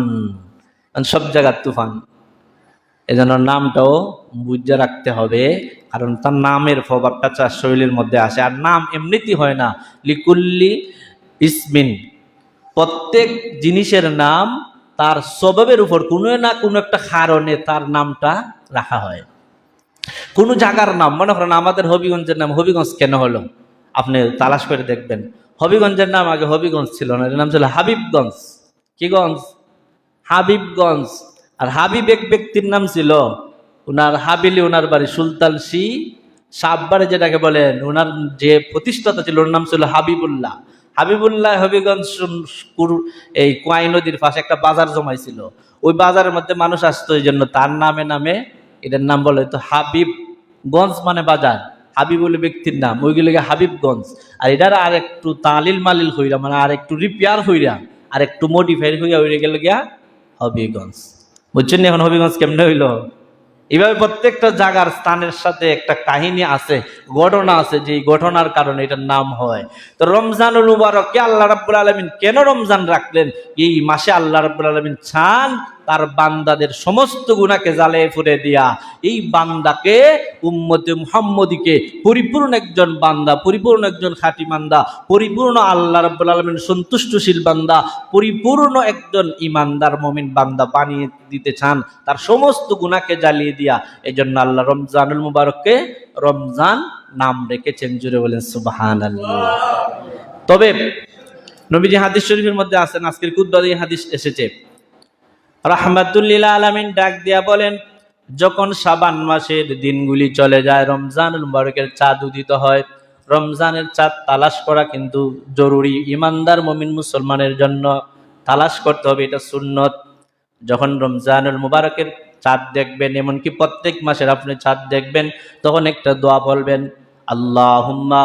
সব জায়গার তুফান। এজন্য নামটাও বুঝে রাখতে হবে, কারণ তার নামের প্রভাবটা তার শরীরের মধ্যে আসে। আর নাম এমনিতেই হয় না, লিকুল্লি ইসমিন, প্রত্যেক জিনিসের নাম তার স্বভাবের উপর কোনো না কোনো একটা কারণে তার নামটা রাখা হয়। কোনো জায়গার নাম, মনে করেন আমাদের হবিগঞ্জের নাম হবিগঞ্জ কেন হলো, আপনি তালাশ করে দেখবেন। হবিগঞ্জের নাম আগে হবিগঞ্জ ছিল না, এর নাম ছিল হাবিবগঞ্জ। কি গঞ্জ? হাবিবগঞ্জ। আর হাবিব এক ব্যক্তির নাম ছিল, উনার হাবিলি ওনার বাড়ি সুলতান সাববাড়ি যেটাকে বলেন, ওনার যে প্রতিষ্ঠাতা ছিল ওর নাম ছিল হাবিবুল্লাহ। হাবিবুল্লাহ হবিগঞ্জ এই কোয়াই নদীর পাশে একটা বাজার জমাইছিল। ওই বাজারের মধ্যে মানুষ আসতো, এই জন্য তার নামে নামে এটার নাম বলে তো হাবিবগঞ্জ, মানে বাজার। হাবিবুল ব্যক্তির নাম, ওইগুলোকে হাবিবগঞ্জ। আর এটার আর একটু তালিল মালিল হইরা, মানে আর একটু রিপেয়ার হইরা, আর একটু মডিফাই হইয়া হইরে গেল গিয়া হবিগঞ্জ। বুঝছেন এখন হবিগঞ্জ কেমনে হইল? এইভাবে প্রত্যেকটা জায়গার স্থানের সাথে একটা কাহিনী আছে, ঘটনা আছে, যে ঘটনার কারণে এটার নাম হয়। তো রমজানুল মুবারককে আল্লাহ রাব্বুল আলামিন কেন রমজান রাখলেন? এই মাসে আল্লাহ রাব্বুল আলামিন চান তার বান্দাদের সমস্ত গুনাহকে জ্বালিয়ে পুড়ে দিয়া এই বান্দাকে, উম্মতে মুহাম্মদীকে পরিপূর্ণ একজন বান্দা, পরিপূর্ণ একজন খাঁটি বান্দা, পরিপূর্ণ আল্লাহ রাব্বুল আলামিন সন্তুষ্টশীল বান্দা, পরিপূর্ণ একজন ইমানদার মুমিন বান্দা বানিয়ে দিতে চান, তার সমস্ত গুনাহকে জ্বালিয়ে দিয়া। এই জন্য আল্লাহ রমজানুল মুবারককে রমজান নাম রেখেছেন। জুড়ে বলেন সুবহানাল্লাহ। তবে নবীজি হাদিস শরীফের মধ্যে আছেন, আজকের খুতবাতে হাদিস এসেছে, রাহমাতুল লিল আলামিন ডাক দিয়া বলেন, যখন শাবান মাসের দিনগুলি চলে যায়, রমজানুল মুবারকের চাঁদ উদিত হয়। রমজানের চাঁদ তালাশ করা কিন্তু জরুরি, ইমানদার মুমিন মুসলমানের জন্য তালাশ করতে হবে, এটা সুন্নত। যখন রমজানুল মুবারকের চাঁদ দেখবেন, এমনকি প্রত্যেক মাসের আপনি চাঁদ দেখবেন, তখন একটা দোয়া বলবেন, আল্লাহুম্মা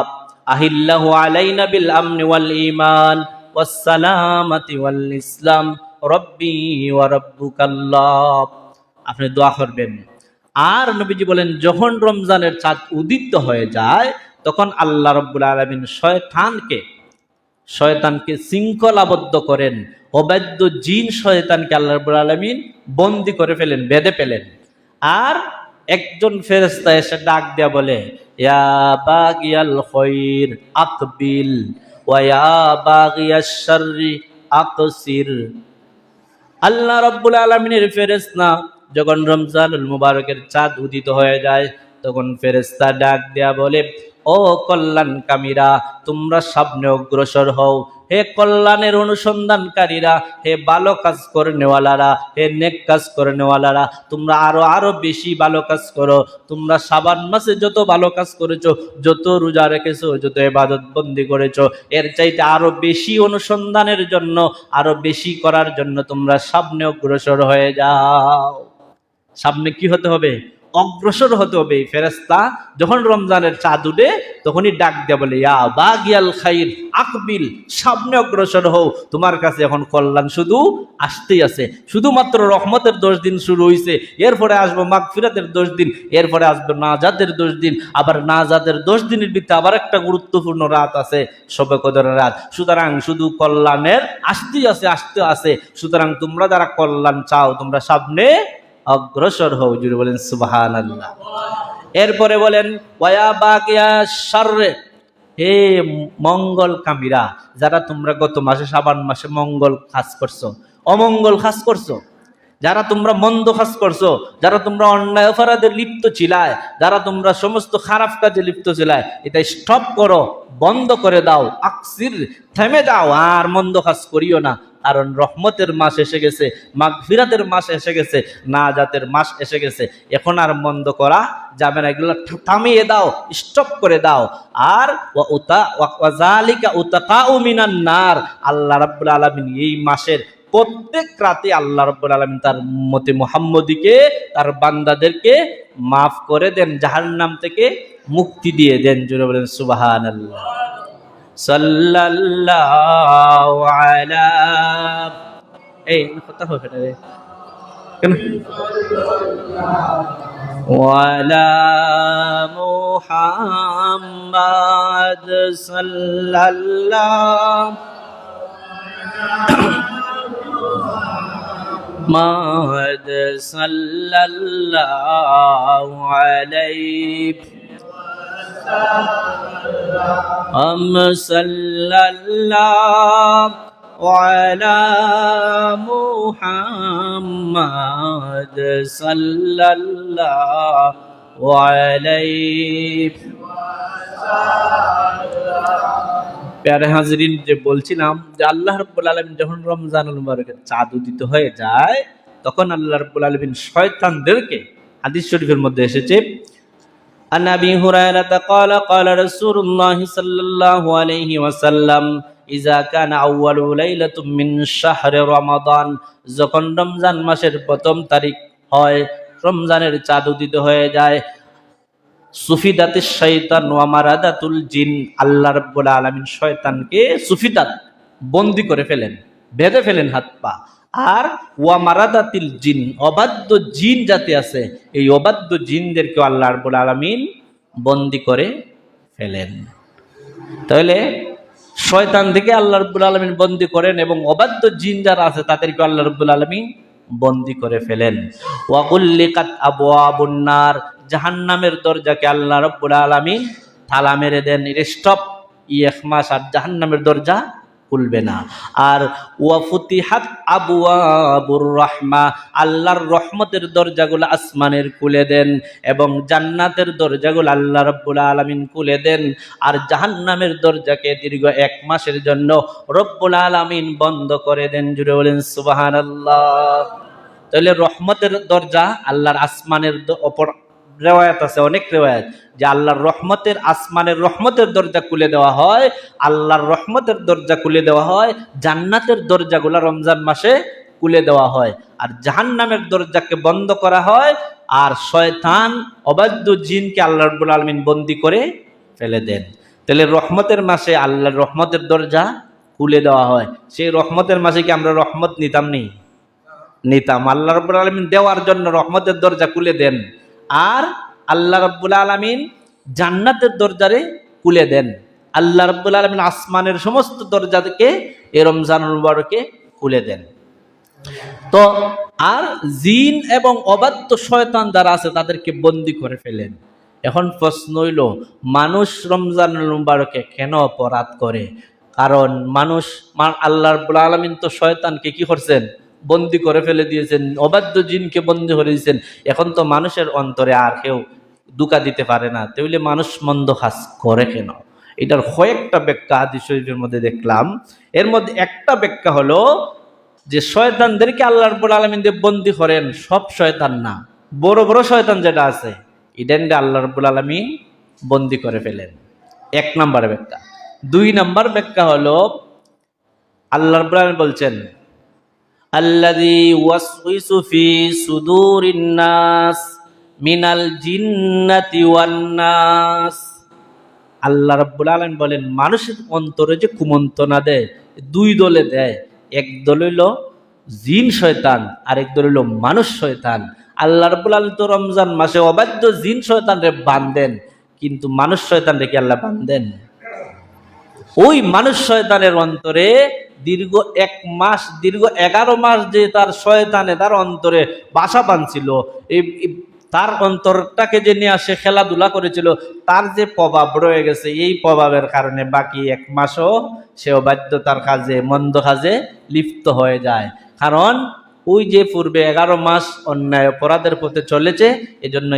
আহিল্লাহু আলাইনা বিল আমনি ওয়াল ঈমান ওয়াস সালামাতি ওয়াল ইসলাম রব্বি ওয়া রাব্বুকাল্লাহ। আপনি দোয়া করবেন। আর নবীজি বলেন, যখন রমজানের চাঁদ উদিত হয়ে যায়, তখন আল্লাহ রাব্বুল আলামিন শয়তানকে শৃঙ্খলাবদ্ধ করেন, অবাধ্য জিন শয়তানকে আল্লাহ রাব্বুল আলামিন বন্দী করে ফেলেন, বেঁধে ফেলেন। আর একজন ফেরেশতা এসে ডাক দেয়া বলে, ইয়া বাগিয়াল খায়র আকবিল ওয়া ইয়া বাগিয়াশ শাররি আকসির। আল্লাহ রাব্বুল আলামিনের ফেরেশতা যখন রমজানুল মুবারকের চাঁদ উদিত হয়ে যায়, তখন ফেরেশতা ডাক দেয়া বলে, ও কল্যাণকামীরা, তোমরা সামনে অগ্রসর হও। হে কল্যাণের অনুসন্ধানকারীরা, হে ভালো কাজ করনেওয়ালারা, হে নেক কাজ করনেওয়ালারা, তোমরা আরো বেশি ভালো কাজ করো। তোমরা শাবান মাসে যত ভালো কাজ করেছো, যত রোজা রেখেছো, যত ইবাদত বন্দি করেছো, এর চাইতে আরো বেশি অনুসন্ধানের জন্য, আরো বেশি করার জন্য তোমরা সামনে অগ্রসর হয়ে যাও। সামনে কি হতে হবে? অগ্রসর হতে হবে। ফেরেশতা যখন রমজানের চাঁদ উঠে, তখনই ডাক দেয়া বলে, ইয়া বাগিয়াল খাইর আকবিল, সামনে অগ্রসর হও, তোমার কাছে এখন কল্যাণ শুধু আসতেই আছে। শুধুমাত্র রহমতের 10 দিন শুরু হয়েছে, এরপরে আসবে মাগফিরাতের 10 দিন, এরপরে আসবে নাজাতের 10 দিন, আবার নাজাতের 10 দিনের ভিতরে আবার একটা গুরুত্বপূর্ণ রাত আছে, শবে কদরের রাত। সুতরাং শুধু কল্যাণের আসতেই আছে। সুতরাং তোমরা যারা কল্যাণ চাও, তোমরা সামনে অগ্রসর হও। জুড়ে বলেন সুবহানাল্লাহ। এরপরে বলেন, ওয়া বাকিয়া শাররে, হে মঙ্গল কামীরা, যারা তোমরা গত মাসে শাবান মাসে মঙ্গল কাজ করছো, অমঙ্গল কাজ করছো, যারা তোমরা মন্দ কাজ করছো, যারা তোমরা অন্যায় অপরাধে লিপ্ত ছিলায়, যারা তোমরা সমস্ত খারাপ কাজে লিপ্ত ছিলায়, এটা স্টপ করো, বন্ধ করে দাও। আকসির, থেমে যাও, আর মন্দ কাজ করিও না। কারণ রহমতের মাস এসে গেছে, মাগফিরাতের মাস এসে গেছে, নাজাতের মাস এসে গেছে। এখন আর মন্দ করা যাবে না, এগুলো থামিয়ে দাও, স্টপ করে দাও। আর ওয়া যালিকা উতাকাউ মিনান নার, আল্লাহ রাব্বুল আলামিন এই মাসের প্রত্যেক রাতে আল্লাহ রাব্বুল আলামিন তার উম্মতে মুহাম্মদীকে, তার বান্দাদেরকে মাফ করে দেন, জাহান্নাম থেকে মুক্তি দিয়ে দেন। জোরে বলেন সুবহানাল্লাহ। সাল্লাল্লাহু আলা, এই কথা হবে না রে কেন, ওয়ালা মুহাম্মাদ সাল্লাল্লাহু محمد صلى الله عليه صلى الله على محمد صلى الله عليه। প্যারে হাজরিন, যে বলছিলাম যে আল্লাহ রাব্বুল আলামিন যখন রমজানুল মুবারকের চাঁদ উদিত হয়ে যায়, তখন আল্লাহ রাব্বুল আলামিন শয়তানদেরকে হাদিস শরীফের মধ্যে এসেছে, আন আবি হুরায়রা قال قال رسول الله صلى الله عليه وسلم ইজা কানা আউয়ালু লাইলাতুম মিন শাহরি রমাদান, যখন রমজান মাসের প্রথম তারিখ হয়, রমজানের চাঁদ উদিত হয়ে যায়, সুফিদাতিশ শাইতান ওয়া মারাদাতুল জিন, আল্লাহ রাব্বুল আলামিন শয়তানকে সুফিদাত বন্দী করে ফেলেন, বেঁধে ফেলেন হাত পা। আর ওয়া মারাদাতিল জিন, অবাধ্য জিন যাতে আছে, এই অবাধ্য জিনদেরকে আল্লাহ রাব্বুল আলামিন বন্দী করে ফেলেন। তাহলে শয়তান থেকে আল্লাহ রাব্বুল আলামিন বন্দী করেন এবং অবাধ্য জিন যারা আছে তাদেরকে আল্লাহ রাব্বুল আলামিন বন্দী করে ফেলেন। ওয়া কুল্লিকাত আবওয়াবুন নার, জাহান্নামের দরজাকে আল্লাহ রাব্বুল আলামিন তালা মেরে দেন, স্টপ, এক মাস আর জাহান্নামের দরজা খুলবে না। আর ওয়া ফুতিহাত আবওয়াবুর রাহমা, আল্লাহর রহমতের দরজাগুলো আসমানের খুলে দেন এবং জান্নাতের দরজাগুলো আল্লাহ রাব্বুল আলামিন খুলে দেন। আর জাহান্নামের দরজাকে দীর্ঘ এক মাসের জন্য রব্বুল আলামিন বন্ধ করে দেন। জুড়ে বলেন সুবহানাল্লাহ। তাহলে রহমতের দরজা আল্লাহর আসমানের অপর রেওয়ায়াত আছে, অনেক রেওয়ায়াত, যে আল্লাহর রহমতের আসমানের রহমতের দরজা খুলে দেওয়া হয়, আল্লাহর রহমতের দরজা খুলে দেওয়া হয়, জান্নাতের দরজাগুলো রমজান মাসে খুলে দেওয়া হয়, আর জাহান্নামের দরজাকে বন্ধ করা হয়। আর শয়তান অবাধ্য জিনকে আল্লাহ রাব্বুল আলামিন বন্দী করে ফেলে দেন। তাহলে রহমতের মাসে আল্লাহর রহমতের দরজা খুলে দেওয়া হয়। সেই রহমতের মাসে কি আমরা রহমত নিতাম? আল্লাহ রাব্বুল আলামিন দেওয়ার জন্য রহমতের দরজা খুলে দেন, আর আল্লাহ রাব্বুল আলামিন জান্নাতের দরজারে খুলে দেন। আল্লাহ রাব্বুল আলামিন আসমানের সমস্ত দরজা থেকে এই রমজানুল মুবারকে খুলে দেন। তো আর জিন এবং অবাধ্য শয়তান যারা আছে তাদেরকে বন্দী করে ফেলেন। এখন প্রশ্ন হইল, মানুষ রমজানুল মুবারকে কেন অপরাধ করে? কারণ মানুষ, আল্লাহ রাব্বুল আলামিন তো শয়তানকে কি করছেন? বন্দী করে ফেলে দিয়েছেন, অবাধ্য জিনকে বন্দী করে দিয়েছেন। এখন তো মানুষের অন্তরে আর কেউ দুকা দিতে পারে না, তাহলে মানুষ মন্দ কাজ করে কেন? এটার কয়েকটা ব্যাখ্যা হাদিস শরীফের মধ্যে দেখলাম। এর মধ্যে একটা ব্যাখ্যা হলো যে শয়তানদেরকে আল্লাহ রাব্বুল আলামিন দিয়ে বন্দী করেন, সব শয়তান না, বড় বড় শয়তান যেটা আছে এদেরকে আল্লাহ রাব্বুল আলামিন বন্দী করে ফেলেন। এক নাম্বার ব্যাখ্যা। দুই নাম্বার ব্যাখ্যা হলো আল্লাহ রাব্বুল আলামিন বলছেন, আল্লাযী ওয়াসওয়িসু ফি সুদুরিন নাস মিনাল জিন্নাতি ওয়ান নাস। আল্লাহ রাব্বুল আলামিন বলেন, মানুষের অন্তরে যে কুমন্ত্রণা দেয়, দুই দলে দেয়। এক দল হইল জিন শয়তান, আরেক দল হইল মানুষ শয়তান। আল্লাহ রাব্বুল আলামিন তো রমজান মাসে অবাধ্য জিন শয়তানরে বাঁধেন, কিন্তু মানুষ শয়তান রেখে আল্লাহ বাঁধেন। ওই মানুষ শয়তানের অন্তরে দীর্ঘ এক মাস, দীর্ঘ 11 মাস যে তার শয়তানে তার অন্তরে বাসা বাঁধছিল, তার অন্তরটাকে যে নিয়ে আসে খেলাধুলা করেছিল, তার যে প্রভাব রয়ে গেছে, এই প্রভাবের কারণে বাকি এক মাসও সে অবাধ্যতার কাজে, মন্দ কাজে লিপ্ত হয়ে যায়। কারণ ওই যে পূর্বে 11 মাস অন্যায় অপরাধের পথে চলেছে, এজন্য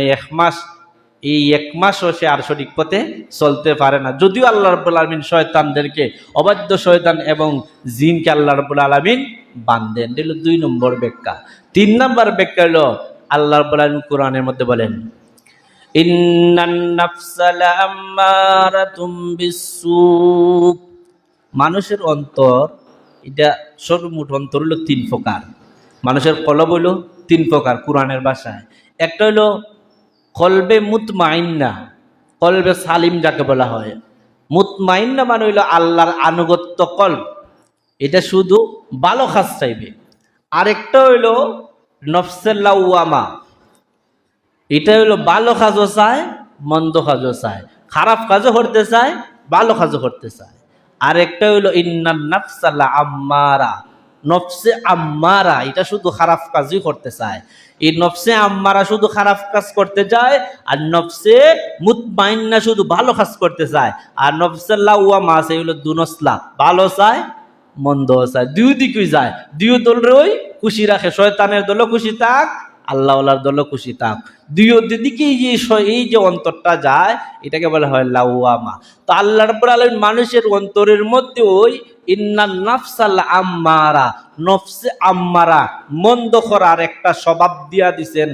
এই এক মাসও সে আর সঠিক পথে চলতে পারে না। যদিও আল্লাহ রাব্বুল আলামিন শয়তানদেরকে, অবাধ্য শয়তান এবং জিনকে আল্লাহ রাব্বুল আলামিন বাঁধেন। এটা হলো 2 নম্বর ব্যাখ্যা। 3 নম্বর ব্যাখ্যা হলো আল্লাহ রাব্বুল আলামিন কোরআনের মধ্যে বলেন, ইন্নান নাফসা লাআম্মারাতুম বিসসু। মানুষের অন্তর, এটা সর্বমোট অন্তর হলো 3 প্রকার। মানুষের কলব হলো 3 প্রকার কোরআনের ভাষায়। একটা হলো কলবে মুতমাইন্না, কলবে সালিম যাকে বলা হয়। মুতমাইন্না মানে হইল আল্লাহর আনুগত্য কলব, এটা শুধু ভালো কাজ চাইবে। আরেকটা হইল নফসে লাওয়ামা, এটা হইল ভালো কাজও চায়, মন্দ কাজও চায়, খারাপ কাজও করতে চায়, ভালো কাজও করতে চায়। আরেকটা হইল ইন্নান নাফসা লাআম্মারা, নফসে আম্মারা, এটা শুধু খারাপ কাজই করতে চায়। এই নফসে আম্মারা শুধু খারাপ কাজ করতে চায়, আর নফসে মুতমাইন্না শুধু ভালো কাজ করতে চায়। আর নফসে লাওয়ামা আছে হলো দুনসলা, ভালো চায়, মন্দ চায়, দুই দিকেই যায়, দুই দলেরই খুশি রাখে। শয়তানের দলও খুশি থাক, আল্লাহওয়ালার দলও খুশি থাক, দুই দিকে এই যে অন্তরটা যায়, এটাকে বলা হয় লাওয়ামা। তো আল্লাহ রাব্বুল আলামিন মানুষের অন্তরের মধ্যে ওই ইন্নান নাফসাল আম্মারা, নফসে আম্মারা মন্দ করার একটা স্বভাব দিয়া দিছেন।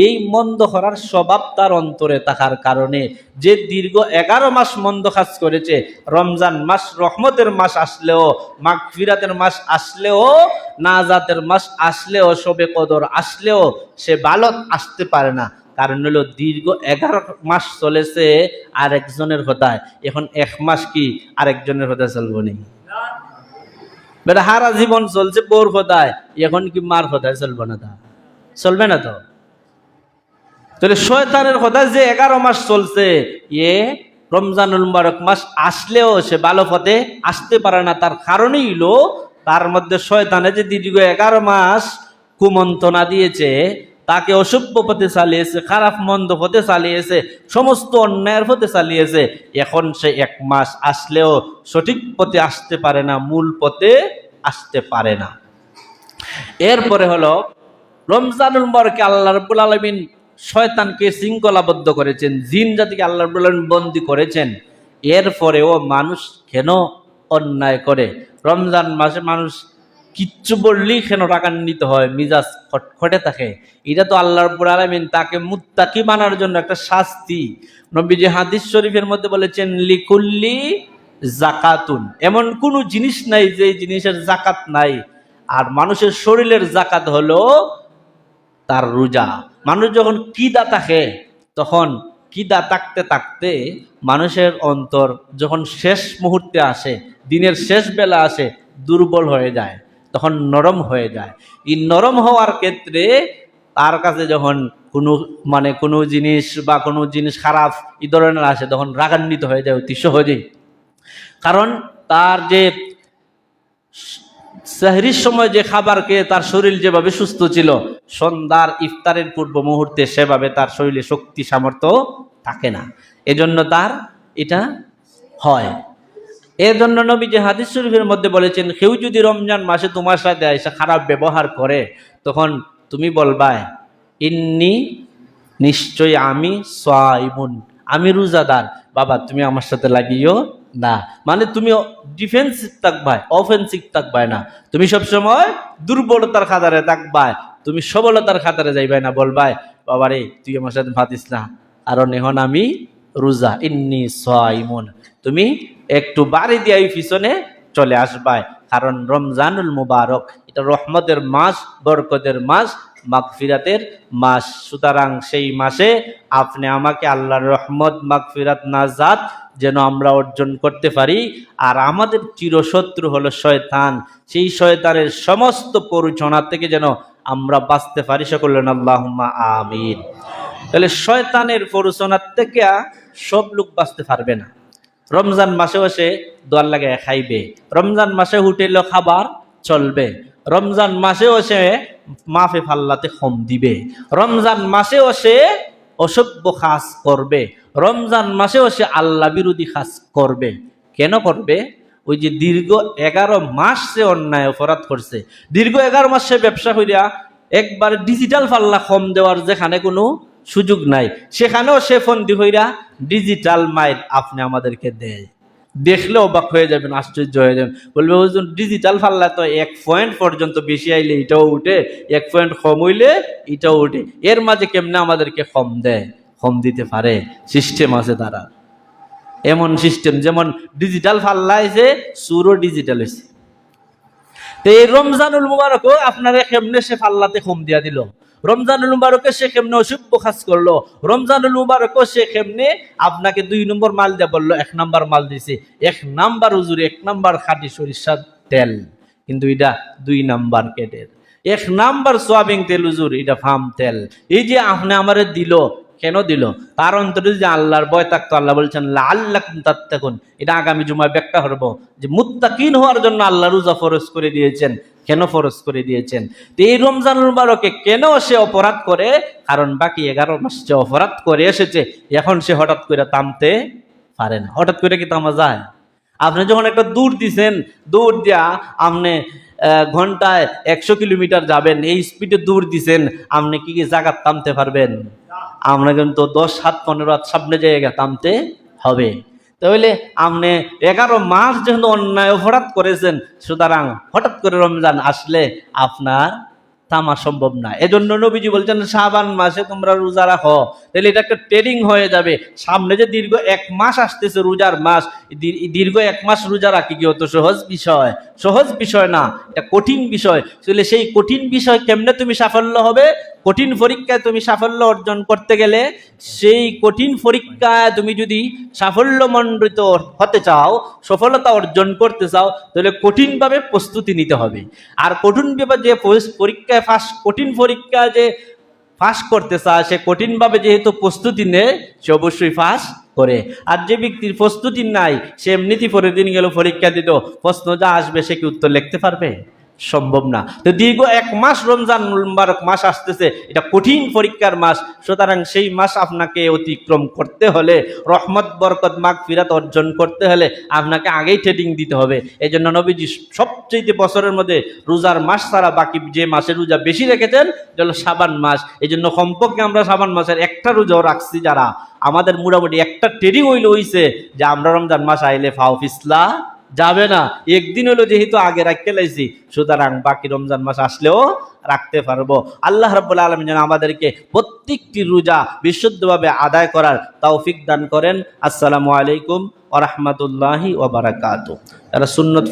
এই মন্দ করার স্বভাব তার অন্তরে থাকার কারণে যে দীর্ঘ 11 মাস মন্দ কাজ করেছে, রমজান মাস রহমতের মাস আসলেও, মাগফিরাতের মাস আসলেও, নাজাতের মাস আসলেও, শবে কদর আসলেও সে ভালো আসতে পারে না। কারণ হলো দীর্ঘ 11 মাস চলেছে আরেকজনের কথায়, এখন 1 মাস কি আরেকজনের কথায় চলবো নি? বেটা হারা জীবন চলছে বোর কথায়, এখন কি মার কথায় চলবো না? তা চলবে না তো। তাহলে শয়তানের কথা যে 11 মাস চলছে, রমজানুল মুবারক মাস আসলেও সে ভালো পথে আসতে পারে না। তার কারণই হলো তার মধ্যে শয়তানে যে দীর্ঘ 11 মাস কুমন্ত্রণা দিয়েছে, তাকে অসভ্য পথে চালিয়েছে, খারাপ মন্দ পথে চালিয়েছে, সমস্ত অন্যায়ের পথে চালিয়েছে। এখন সে 1 মাস আসলেও সঠিক পথে আসতে পারে না, মূল পথে আসতে পারে না। এরপরে হলো রমজানুল মুবারকে আল্লাহ রাব্বুল আলামিন শয়তানকে শৃঙ্খলাবদ্ধ করেছেন, জিন জাতিকে আল্লাহ রাব্বুল আলামিন বন্দী করেছেন। এরপরেও মানুষ কেন অন্যায় করে? রমজান মাসে মানুষ কিচ্ছু বললেই কেন রাগান্বিত হয়, মিজাজ খটখটে থাকে? এটা তো আল্লাহ রাব্বুল আলামিন তাকে মুত্তাকি মানার জন্য একটা শাস্তি। নবীজি হাদিস শরীফের মধ্যে বলেছেন, লিকুল্লি জাকাতুন, এমন কোন জিনিস নাই যে জিনিসের জাকাত নাই। আর মানুষের শরীরের জাকাত হলো তার রোজা। মানুষ যখন কিদা থাকে, তখন কিদা থাকতে থাকতে মানুষের অন্তর যখন শেষ মুহূর্তে আসে, দিনের শেষ বেলা আসে, দুর্বল হয়ে যায়, তখন নরম হয়ে যায়। এই নরম হওয়ার ক্ষেত্রে তার কাছে যখন কোনো জিনিস বা কোনো জিনিস খারাপ এই ধরনের আসে, তখন রাগান্বিত হয়ে যায় অতি সহজেই। কারণ তার যে সেহরির সময় যে খাবার খেয়ে তার শরীর যেভাবে সুস্থ ছিল, সন্ধ্যার ইফতারের পূর্ব মুহূর্তে সেভাবে তার শরীরে শক্তি সামর্থ্য থাকে না। এজন্য তার এটা হয়। এর জন্য নবীজি হাদিস শরীফের মধ্যে বলেছেন, কেউ যদি রমজান মাসে তোমার সাথে এসে খারাপ ব্যবহার করে, তখন তুমি বলবা, ইন্নি, নিশ্চয় আমি, সাইমুন, আমি রোজাদার। বাবা তুমি আমার সাথে লাগিও না। মানে তুমি ডিফেন্সিভ থাকবাই, অফেন্সিভ থাকবাই না। তুমি সবসময় দুর্বলতার খাতারে থাকবাই, তুমি সবলতার খাতারে যাইবাই না। বলবাই, বাবারে তুই আমার সাথে ভাতিস না, কারণ এখন আমি রোজা, ইন্নি সাইমুন। তুমি একটু বাড়ি দিয়ে পিছনে চলে আসবাই, কারণ রমজানুল মুবারক এটা রহমতের মাস, বরকতের মাস, মাগফিরাতের মাস। সুতরাং সেই মাসে আপনি আমাকে আল্লাহর রহমত, মাগফিরাত, নাজাত যেন আমরা অর্জন করতে পারি। আর আমাদের চিরশত্রু হলো শয়তান, সেই শয়তানের সমস্ত প্ররোচনা থেকে যেন আমরা বাঁচতে পারি। সকলেন আল্লাহুম্মা আমিন। তাহলে শয়তানের প্ররোচনার থেকে সব লোক বাঁচতে পারবে না। রমজান মাসেও সে দোয়ার লাগে খাইবে, রমজান মাসে হোটেলে খাবার চলবে, রমজান মাসেও সে মাফে ফাল্লাতে কম দিবে, রমজান মাসেও সে অসভ্য কাজ করবে, রমজান মাসেও সে আল্লাহ বিরোধী কাজ করবে। কেন করবে? ওই যে দীর্ঘ 11 মাস সে অন্যায় অপরাধ করছে, দীর্ঘ 11 মাস সে ব্যবসা করিয়া একবার ডিজিটাল পাল্লা কম দেওয়ার যেখানে কোনো সুযোগ নাই, সেখানেও সে ফন্দি হইরা ডিজিটাল মাইল আপনি আমাদেরকে দেয়। দেখলে অবাক হয়ে যাবেন, আশ্চর্য হয়ে যাবেন, বলবে হুজুর ডিজিটাল পাল্লা তো 1 পয়েন্ট পর্যন্ত বেশি আইলে এটাও উঠে, 1 পয়েন্ট কম হইলে এটাও উঠে, এর মাঝে কেমনে আমাদেরকে কম দেয়? কম দিতে পারে, সিস্টেম আছে তারা, এমন সিস্টেম। যেমন ডিজিটাল পাল্লা হয়েছে, সুরও ডিজিটাল হয়েছে। তো এই রমজানুল মুবারকও আপনারা কেমনে সে পাল্লাতে কম দিয়া দিল, রমজানুল মুবারকে সে কেমনে অসভ্য কাজ করলো, রমজানুল মুবারকও সে কেমনে আপনাকে 2 নম্বর মাল দেয়া বললো, 1 নম্বর মাল দিছে, 1 নম্বর হুজুর, 1 নম্বর খাঁটি সরিষার তেল, কিন্তু এটা 2 নম্বর কেটের, 1 নম্বর সোয়াবিন তেল হুজুর, এটা ফার্ম তেল। এই যে আপনি আমারে দিল, কেন দিল? তার অন্তরে যে আল্লাহর ভয় থাকতো, আল্লাহ বলছেন লাআল্লাকুম তাত্তাকুন। এটা আগামী জুমায় ব্যাখ্যা করব যে মুত্তাকিন হওয়ার জন্য আল্লাহ রোজা ফরজ করে দিয়েছেন। কেন ফরজ করে দিয়েছেন? তো এই রমজানুল মুবারকে কেন সে অপরাধ করে? কারণ বাকি 11 মাস সে অপরাধ করে এসেছে, এখন সে হঠাৎ করে থামতে পারে না। হঠাৎ করে কি থামা যায়? আপনি যখন একটা দূর দিছেন, দূর দিয়া আপনি ঘন্টায় 100 কিলোমিটার যাবেন, এই স্পিডে দূর দিছেন, আপনি কি জায়গা থামতে পারবেন? আমরা কিন্তু 10, 7, 15 সামনে জায়গা থামতে হবে। তাহলে আপনি 11 মাস যেহেতু অন্যায় অপরাধ করেছেন, সুতরাং হঠাৎ করে রমজান আসলে আপনার থামা সম্ভব না। এজন্য নবীজি বলছেন শাবান মাসে তোমরা রোজা রাখো, তাহলে এটা একটা ট্রেনিং হয়ে যাবে। সামনে যে দীর্ঘ 1 মাস আসতেছে রোজার মাস, দীর্ঘ 1 মাস রোজা রাখি কি অত সহজ বিষয়? সহজ বিষয় না, এটা কঠিন বিষয়। তাহলে সেই কঠিন বিষয় কেমনে তুমি সাফল্য হবে? কঠিন পরীক্ষায় তুমি সাফল্য অর্জন করতে গেলে, সেই কঠিন পরীক্ষায় তুমি যদি সাফল্যমণ্ডিত হতে চাও, সফলতা অর্জন করতে চাও, তাহলে কঠিনভাবে প্রস্তুতি নিতে হবে। আর কঠিনভাবে যে পরীক্ষায় কঠিন পরীক্ষায় যে পাস করতে চায়, সে কঠিনভাবে যেহেতু প্রস্তুতি নেয়, সে অবশ্যই পাস করে। আর যে ব্যক্তির প্রস্তুতি নাই, সে এমনিতেই পরের দিন গেল পরীক্ষা দিত, প্রশ্ন যা আসবে সে কি উত্তর লিখতে পারবে? সম্ভব না। তো দীর্ঘ 1 মাস রমজান মুবারক মাস আসতেছে, এটা কঠিন পরীক্ষার মাস। সুতরাং সেই মাস আপনাকে অতিক্রম করতে হলে, রহমত বরকত মাগফিরাত অর্জন করতে হলে আপনাকে আগেই ট্রেনিং দিতে হবে। এই জন্য নবীজি সবচেয়ে বছরের মধ্যে রোজার মাস ছাড়া বাকি যে মাসে রোজা বেশি রেখেছেন এটা হলো শাবান মাস। এই জন্য কমপক্ষে আমরা শাবান মাসের একটা রোজাও রাখছি যারা, আমাদের মোটামুটি একটা ট্রেনিং হইছে যে আমরা রমজান মাস আইলে ফাও ফিসলা যাবে না। একদিন হলো যেহেতু আগে রাখতে লাইছি, সুতরাং বাকি রমজান মাস আসলেও রাখতে পারবো। আল্লাহ রাব্বুল আলামিন যেন আমাদেরকে প্রত্যেকটি রোজা বিশুদ্ধভাবে আদায় করার তৌফিক দান করেন। আসসালামু আলাইকুম ওয়া রাহমাতুল্লাহি ওয়া বারাকাতুহু। যারা সুন্নত